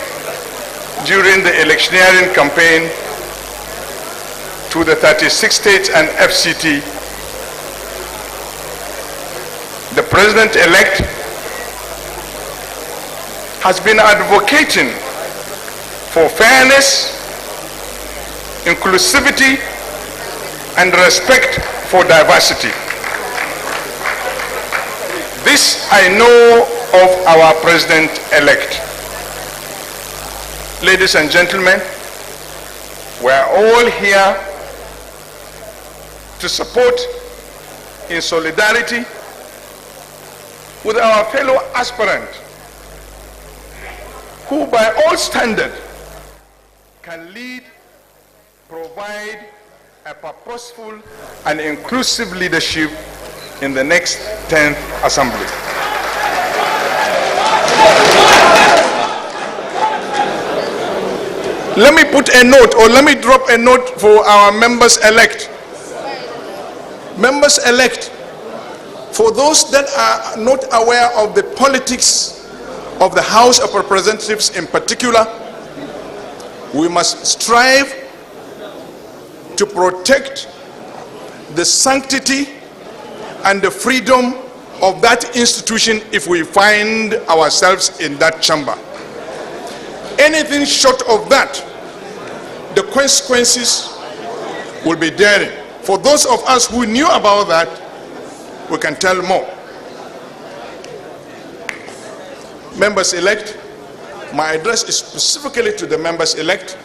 during the electioneering campaign to the 36 states and FCT. The President-elect has been advocating for fairness, inclusivity, and respect for diversity. This I know of our President-elect. Ladies and gentlemen, we are all here to support in solidarity with our fellow aspirant who by all standards can lead, provide a purposeful and inclusive leadership in the next 10th Assembly. Let me put a note, or let me drop a note for our members-elect. Members-elect, for those that are not aware of the politics of the House of Representatives in particular, we must strive to protect the sanctity and the freedom of that institution if we find ourselves in that chamber. Anything short of that, the consequences will be daring. For those of us who knew about that, we can tell more. Members-elect, my address is specifically to the members-elect,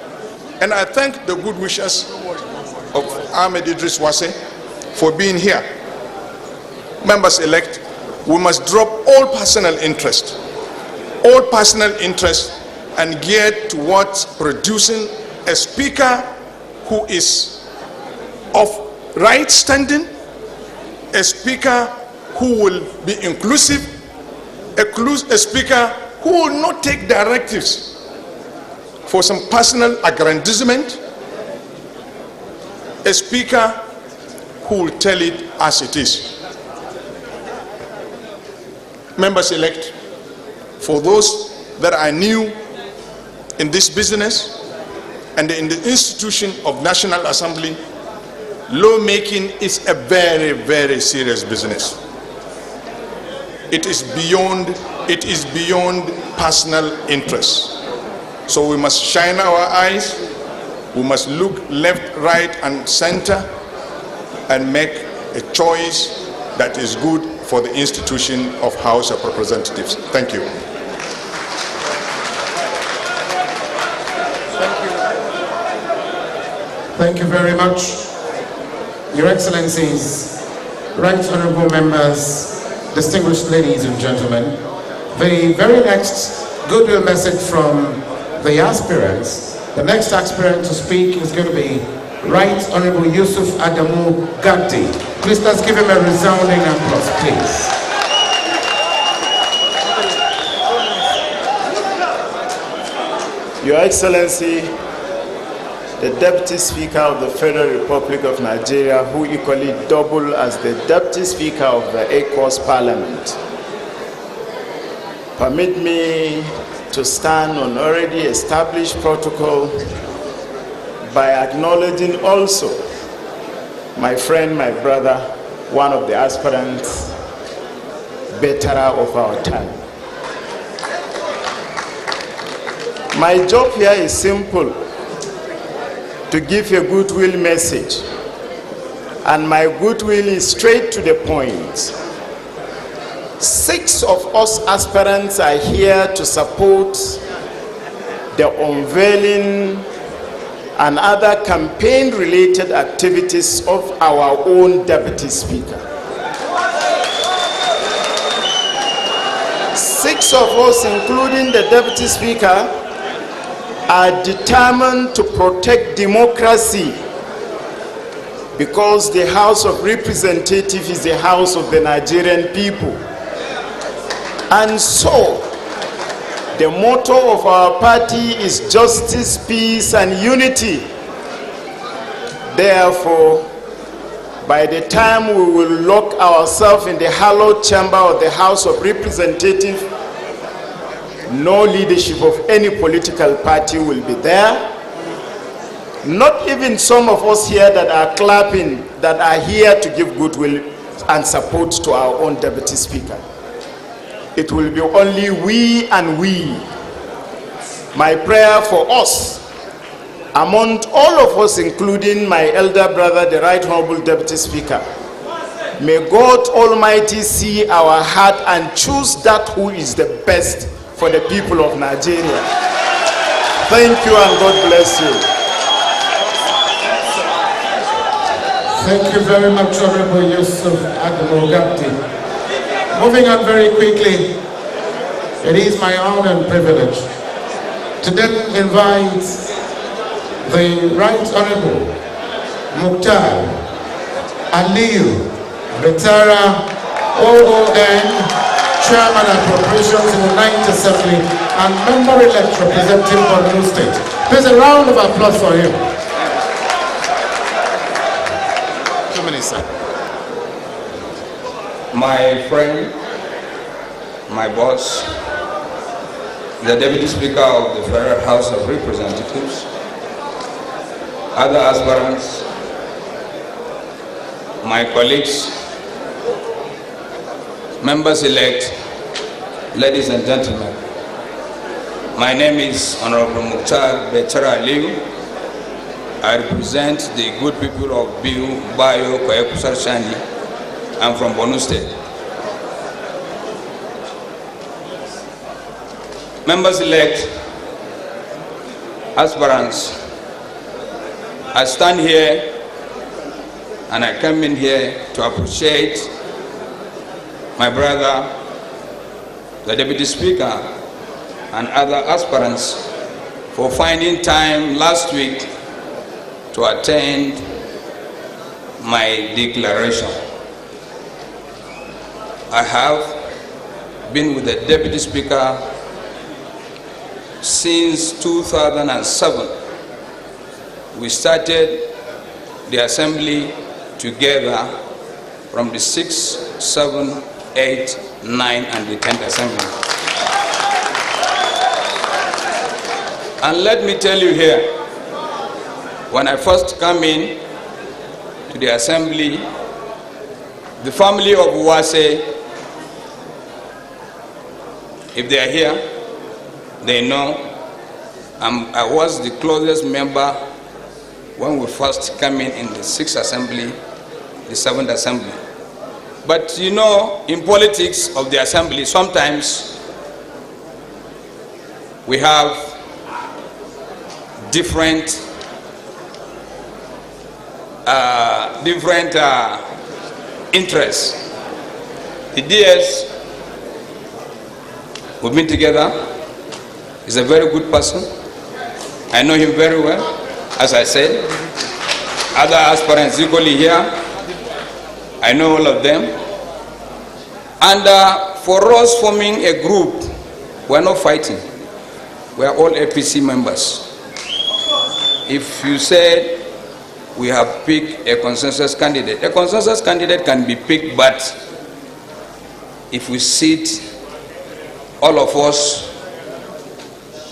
and I thank the good wishes of Ahmed Idris Wase for being here. Members-elect, we must drop all personal interest, and gear towards producing a speaker who is of right standing, a speaker who will be inclusive, a speaker who will not take directives for some personal aggrandizement, a speaker who will tell it as it is. Members-elect, for those that are new in this business and in the institution of National Assembly, lawmaking is a very, very serious business. It is beyond personal interest. So we must shine our eyes, we must look left, right, and center and make a choice that is good for the institution of House of Representatives. Thank you. Thank you very much. Your Excellencies, Right Honorable Members, distinguished ladies and gentlemen, the very next goodwill message from the aspirants, the next aspirant to speak is going to be Right Honorable Yusuf Adamu Gatti. Please let's give him a resounding applause, please. Your Excellency, the Deputy Speaker of the Federal Republic of Nigeria, who equally double as the Deputy Speaker of the ACOS Parliament. Permit me to stand on already established protocol by acknowledging also my friend, my brother, one of the aspirants, veteran of our time. My job here is simple: to give a goodwill message and my goodwill is straight to the point. 6 of us aspirants are here to support the unveiling and other campaign-related activities of our own Deputy Speaker. 6 of us, including the Deputy Speaker, are determined to protect democracy, because the House of Representatives is the house of the Nigerian people. And so, the motto of our party is justice, peace, and unity. Therefore, by the time we will lock ourselves in the hallowed chamber of the House of Representatives, no leadership of any political party will be there. Not even some of us here that are clapping, that are here to give goodwill and support to our own Deputy Speaker. It will be only we and we. My prayer for us, among all of us, including my elder brother, the Right Honorable Deputy Speaker, may God Almighty see our heart and choose that who is the best for the people of Nigeria. Thank you and God bless you. Thank you very much, Honorable Yusuf Admiral Gapti. Moving on very quickly, it is my honor and privilege to then invite the Right Honorable Mukhtar Aliyu Betara OON, Chairman Appropriations in the 9th Assembly and Member-elect representing Borno State. Please a round of applause for him. 2 minutes, sir. My friend, my boss, the Deputy Speaker of the Federal House of Representatives, other aspirants, my colleagues, members-elect, ladies and gentlemen. My name is Honorable Mukhtar Betara Aliyu. I represent the good people of Biu, Bayo, Kwayakusar Shani. I'm from Borno State. Members-elect, aspirants, I stand here and I come in here to appreciate my brother, the Deputy Speaker, and other aspirants for finding time last week to attend my declaration. I have been with the Deputy Speaker since 2007. We started the Assembly together from the 6th, 7th, 8th, 9th, and the 10th Assembly. And let me tell you here, when I first come in to the Assembly, the family of Wase'S, if they are here, they know I was the closest member when we first came in the 6th Assembly, the 7th Assembly. But you know, in politics of the Assembly, sometimes we have different interests. The DS, we've been together. He's a very good person. I know him very well, as I said. Other aspirants equally here, I know all of them. And for us forming a group, we're not fighting. We're all APC members. If you said we have picked a consensus candidate can be picked, but if we sit, all of us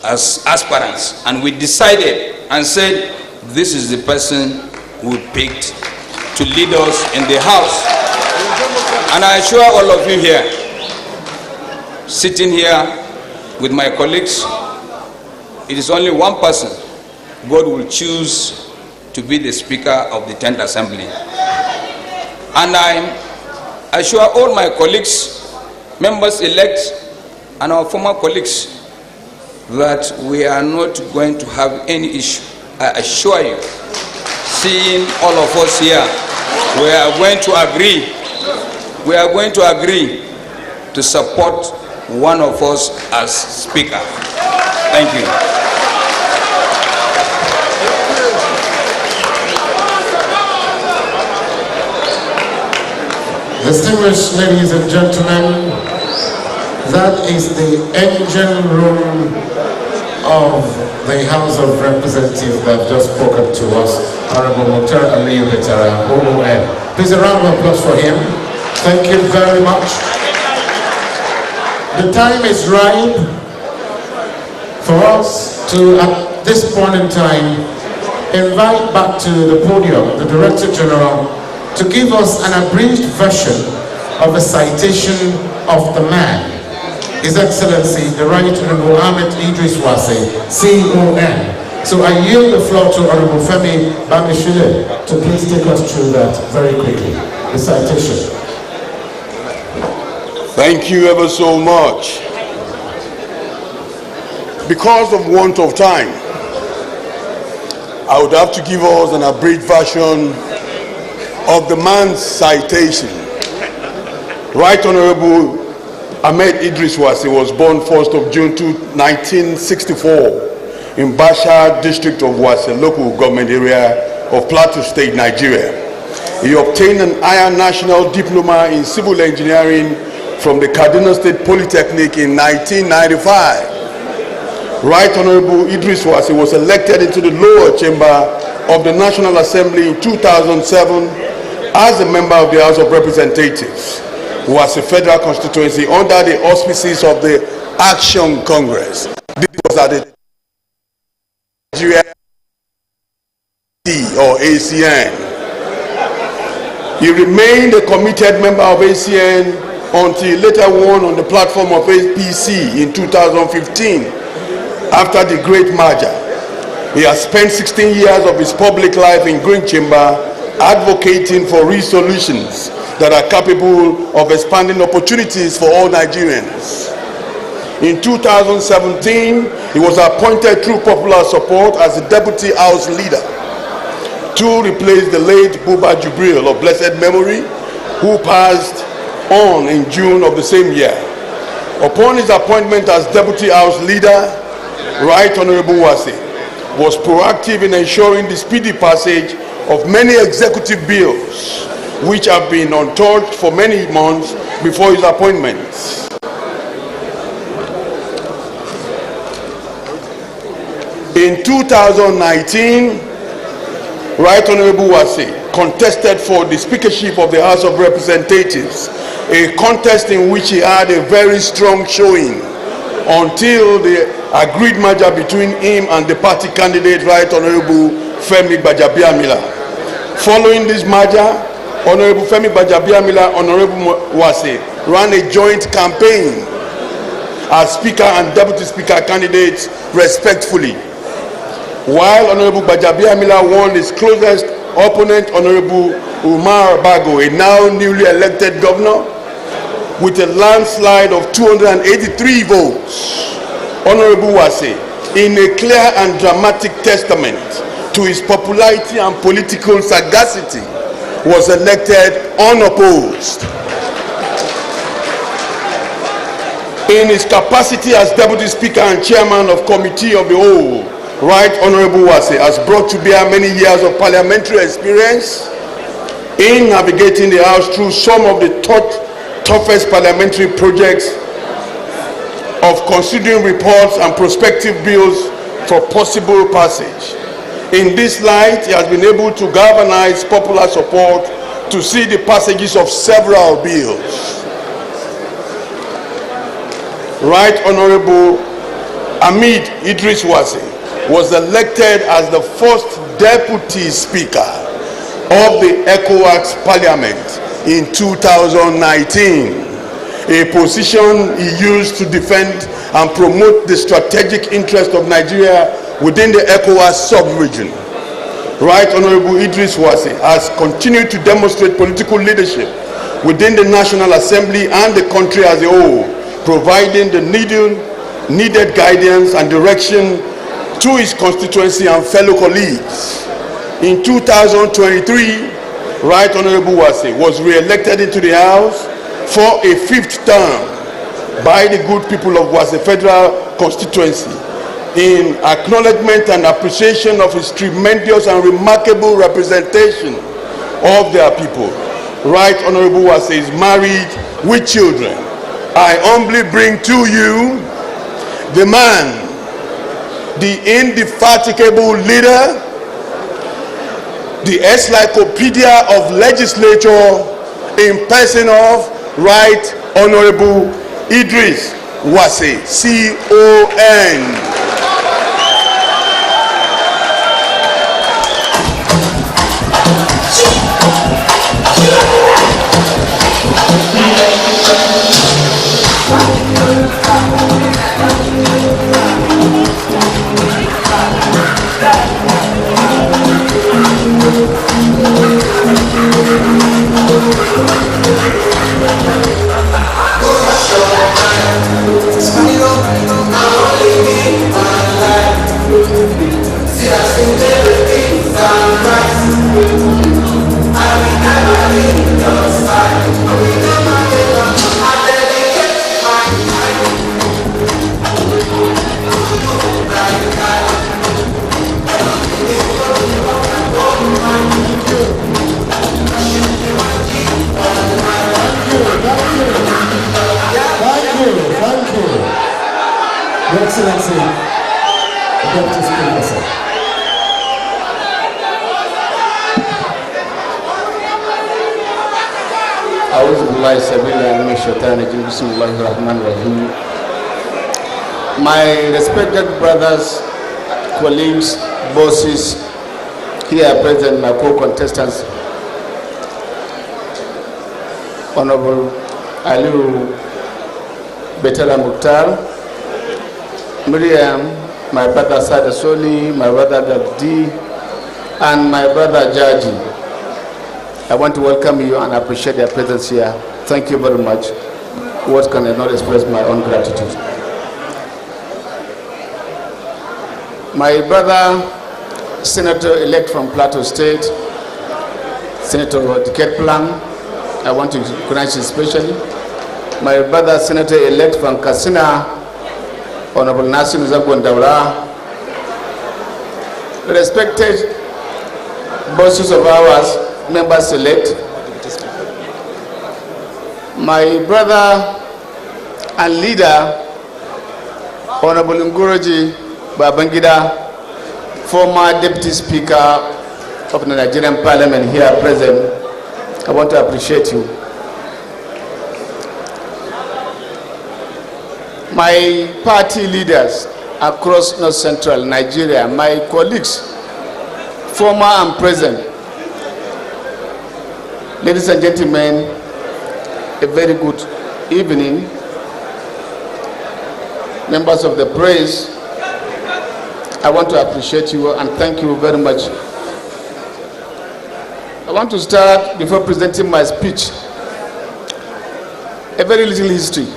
as aspirants, and we decided and said, this is the person we picked to lead us in the House. And I assure all of you here, sitting here with my colleagues, it is only one person God will choose to be the Speaker of the 10th Assembly. And I assure all my colleagues, members-elect, and our former colleagues that we are not going to have any issue. I assure you, seeing all of us here, we are going to agree. We are going to agree to support one of us as Speaker. Thank you. Distinguished ladies and gentlemen, that is the engine room of the House of Representatives that have just spoken to us, Honorable Mukhtar Aliyu Betara, OON. Please a round of applause for him. Thank you very much. The time is ripe for us to, at this point in time, invite back to the podium the Director General to give us an abridged version of a citation of the man, His Excellency, the Right Honorable Ahmed Idris Wase, CON. So I yield the floor to Honorable Femi Bamishile to please take us through that very quickly, the citation. Thank you ever so much. Because of want of time, I would have to give us an abridged version of the man's citation. Right Honorable Ahmed Idris Wase was born 1st of June 1964 in Basha district of Wase, local government area of Plateau State, Nigeria. He obtained an higher national diploma in civil engineering from the Kaduna State Polytechnic in 1995. Right Honorable Idris Wase was elected into the lower chamber of the National Assembly in 2007 as a member of the House of Representatives, was a federal constituency under the auspices of the Action Congress. This was at the Nigeria or ACN. He remained a committed member of ACN until later won on the platform of APC in 2015 after the Great Merger. He has spent 16 years of his public life in Green Chamber advocating for resolutions that are capable of expanding opportunities for all Nigerians. In 2017, he was appointed through popular support as the Deputy House Leader to replace the late Buba Jubril of blessed memory, who passed on in June of the same year. Upon his appointment as Deputy House Leader, Right Honorable Wase was proactive in ensuring the speedy passage of many executive bills which have been untouched for many months before his appointment. In 2019, Right Honorable Wase contested for the Speakership of the House of Representatives, a contest in which he had a very strong showing until the agreed merger between him and the party candidate, Right Honorable Femi Gbajabiamila. Following this merger, Honorable Femi Gbajabiamila and Honorable Wase ran a joint campaign as Speaker and Deputy Speaker candidates respectfully. While Honorable Gbajabiamila won his closest opponent, Honorable Umar Bago, a now newly elected governor, with a landslide of 283 votes. Honorable Wase, in a clear and dramatic testament to his popularity and political sagacity, was elected unopposed. In his capacity as Deputy Speaker and Chairman of Committee of the Whole, Right Honorable Wase has brought to bear many years of parliamentary experience in navigating the House through some of the toughest parliamentary projects of considering reports and prospective bills for possible passage. In this light, he has been able to galvanize popular support to see the passages of several bills. Right Honorable Ahmed Idris Wase was elected as the first Deputy Speaker of the ECOWAS Parliament in 2019, a position he used to defend and promote the strategic interest of Nigeria within the ECOWAS sub-region. Right Honorable Idris Wase has continued to demonstrate political leadership within the National Assembly and the country as a whole, providing the needed guidance and direction to his constituency and fellow colleagues. In 2023, Right Honorable Wase was re-elected into the House for a 5th term by the good people of Wase Federal Constituency in acknowledgement and appreciation of his tremendous and remarkable representation of their people. Right Honorable Wase is married with children. I humbly bring to you the man, the indefatigable leader, the encyclopedia of legislature in person of Right Honorable Idris Wase, C.O.N. Your Excellency, Deputy Speaker, sir. My respected brothers, colleagues, bosses, here present, my co-contestants, Honorable Aliu Betela Mukhtar, Miriam, my brother Sada Soli, my brother Dabdi, and my brother Jaji. I want to welcome you and appreciate your presence here. Thank you very much. What can I not express my own gratitude? My brother, Senator-elect from Plateau State, Senator Diket Plan, I want to recognize you especially. My brother, Senator-elect from Katsina, Honorable Nasir Zagwandawra, respected bosses of ours, members select, my brother and leader, Honorable Ngoroji Babangida, former Deputy Speaker of the Nigerian Parliament here present, I want to appreciate you. My party leaders across North Central Nigeria, my colleagues, former and present, ladies and gentlemen, a very good evening. Members of the press, I want to appreciate you and thank you very much. I want to start, before presenting my speech, a very little history.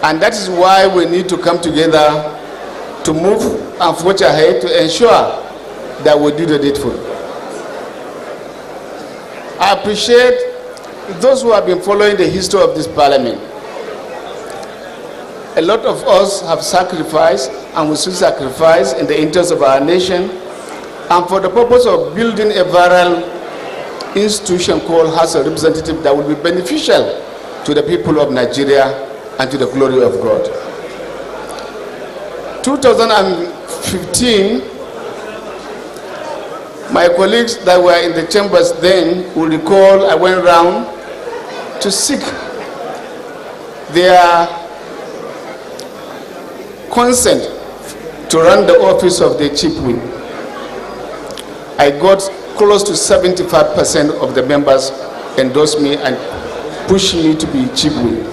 And that is why we need to come together to move and forge ahead to ensure that we do the needful. I appreciate those who have been following the history of this parliament. A lot of us have sacrificed and will still sacrifice in the interest of our nation and for the purpose of building a viral institution called House of Representatives that will be beneficial to the people of Nigeria and to the glory of God. 2015, my colleagues that were in the chambers then will recall I went around to seek their consent to run the office of the chief whip. I got close to 75% of the members endorsed me and pushed me to be chief whip.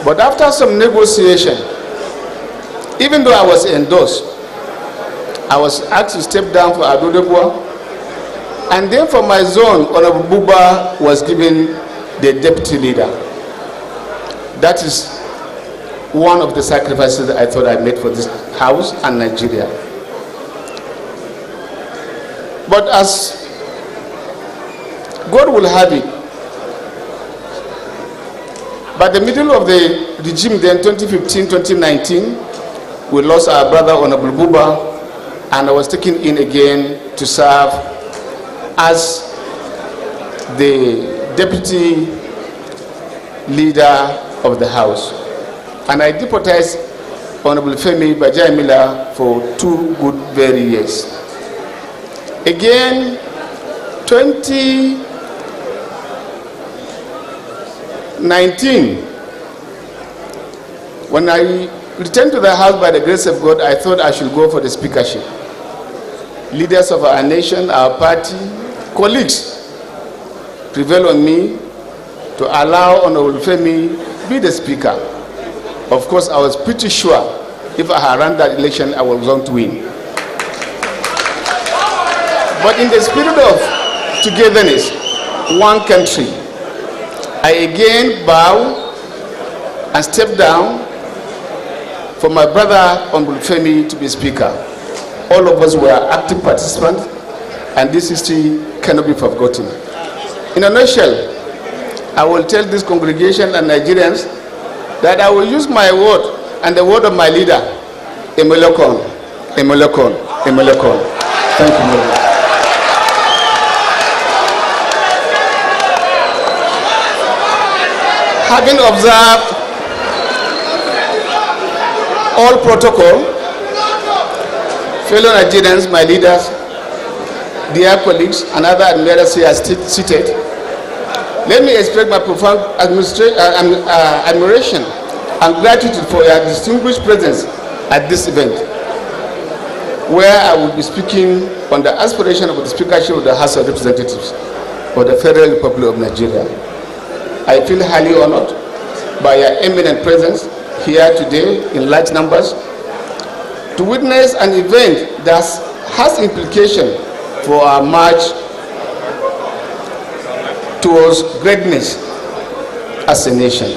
But after some negotiation, even though I was endorsed, I was asked to step down for Adodebua. And then for my zone, Honorable Buba was given the deputy leader. That is one of the sacrifices that I thought I made for this house and Nigeria. But as God will have it, by the middle of the regime then, 2015-2019, we lost our brother Honorable Buba, and I was taken in again to serve as the deputy leader of the house. And I deputized Honorable Femi Bajamila for 2 good very years. Again, 2019, when I returned to the house by the grace of God, I thought I should go for the speakership. Leaders of our nation, our party, colleagues prevailed on me to allow Honorable Femi be the speaker. Of course, I was pretty sure if I had run that election, I was going to win. But in the spirit of togetherness, one country, I again bow and step down for my brother Honorable Femi to be speaker. All of us were active participants, and this history cannot be forgotten. In a nutshell, I will tell this congregation and Nigerians that I will use my word and the word of my leader, Emelokon, Emelokon, Emelokon. Thank you very much. Having observed all protocol, fellow Nigerians, my leaders, dear colleagues, and other admirers here seated, let me express my profound admiration and gratitude for your distinguished presence at this event, where I will be speaking on the aspiration of the Speakership of the House of Representatives of the Federal Republic of Nigeria. I feel highly honored by your eminent presence here today in large numbers to witness an event that has implication for our march towards greatness as a nation.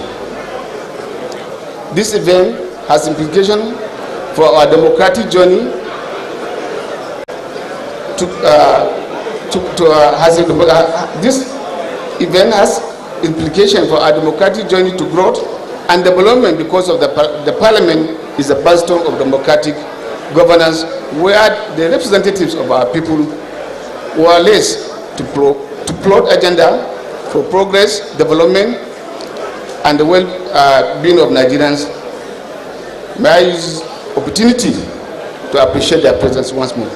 This event has implication for our democratic journey this event has implication for our democratic journey to growth and development, because of the parliament is a bastion of democratic governance where the representatives of our people were less to plot agenda for progress, development, and the well-being of Nigerians. May I use opportunity to appreciate their presence once more.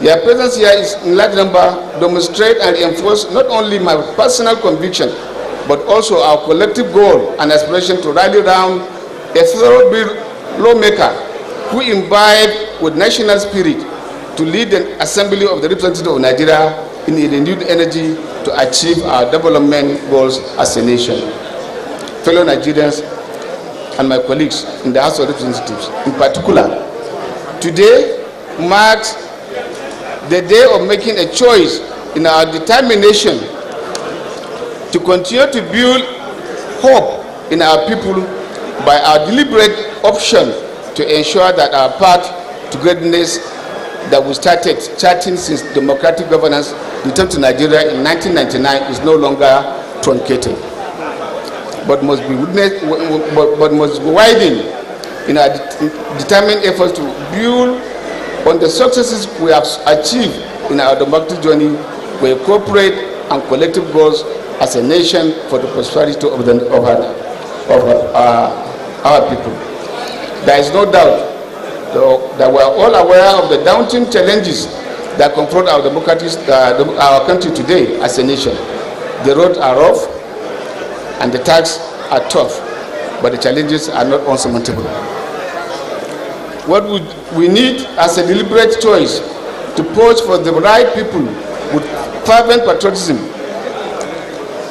Your presence here is in large number demonstrate and reinforce not only my personal conviction, but also our collective goal and aspiration to rally around a thoroughbred lawmaker who imbibed with national spirit to lead the assembly of the representatives of Nigeria in a renewed energy to achieve our development goals as a nation. Fellow Nigerians and my colleagues in the House of Representatives, in particular, today marks the day of making a choice in our determination to continue to build hope in our people by our deliberate option to ensure that our path to greatness that we started charting since democratic governance returned to Nigeria in 1999 is no longer truncated, but must be widened in our determined efforts to build on the successes we have achieved in our democratic journey with corporate and collective goals as a nation for the prosperity of our people. There is no doubt that we are all aware of the daunting challenges that confront our our country today as a nation. The roads are rough and the tasks are tough, but the challenges are not unsurmountable. What we need as a deliberate choice to push for the right people with fervent patriotism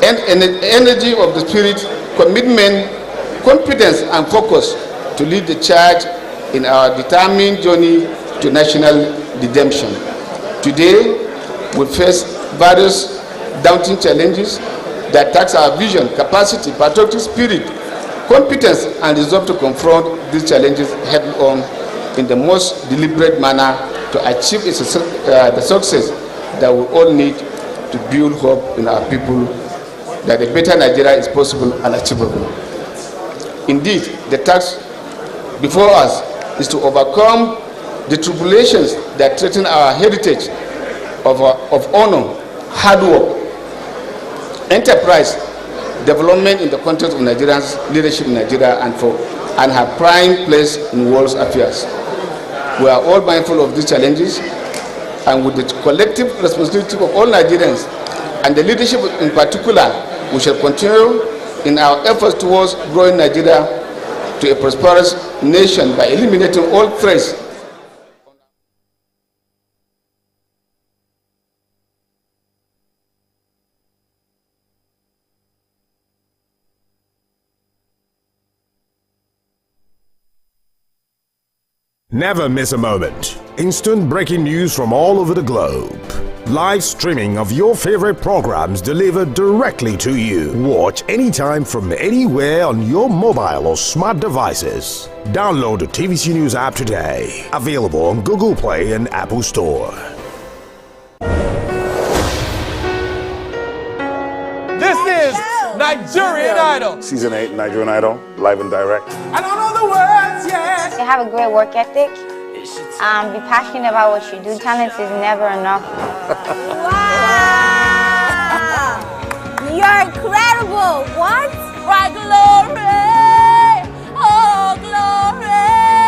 and energy of the spirit, commitment, confidence, and focus to lead the charge in our determined journey to national redemption. Today, we face various daunting challenges that tax our vision, capacity, patriotic spirit, competence, and resolve to confront these challenges head-on in the most deliberate manner to achieve the success that we all need to build hope in our people that a better Nigeria is possible and achievable. Indeed, the task before us is to overcome the tribulations that threaten our heritage of honor, hard work, enterprise, development in the context of Nigerians' leadership in Nigeria and her prime place in world affairs. We are all mindful of these challenges, and with the collective responsibility of all Nigerians and the leadership in particular, we shall continue in our efforts towards growing Nigeria to a prosperous nation by eliminating all threats. Never miss a moment. Instant breaking news from all over the globe. Live streaming of your favorite programs delivered directly to you. Watch anytime from anywhere on your mobile or smart devices. Download the TVC News app today. Available on Google Play and Apple Store. This is Nigerian Idol. Season 8, Nigerian Idol, live and direct. I don't know the words, yes. You have a great work ethic. Be passionate about what you do. Talent is never enough. Wow! You're cool.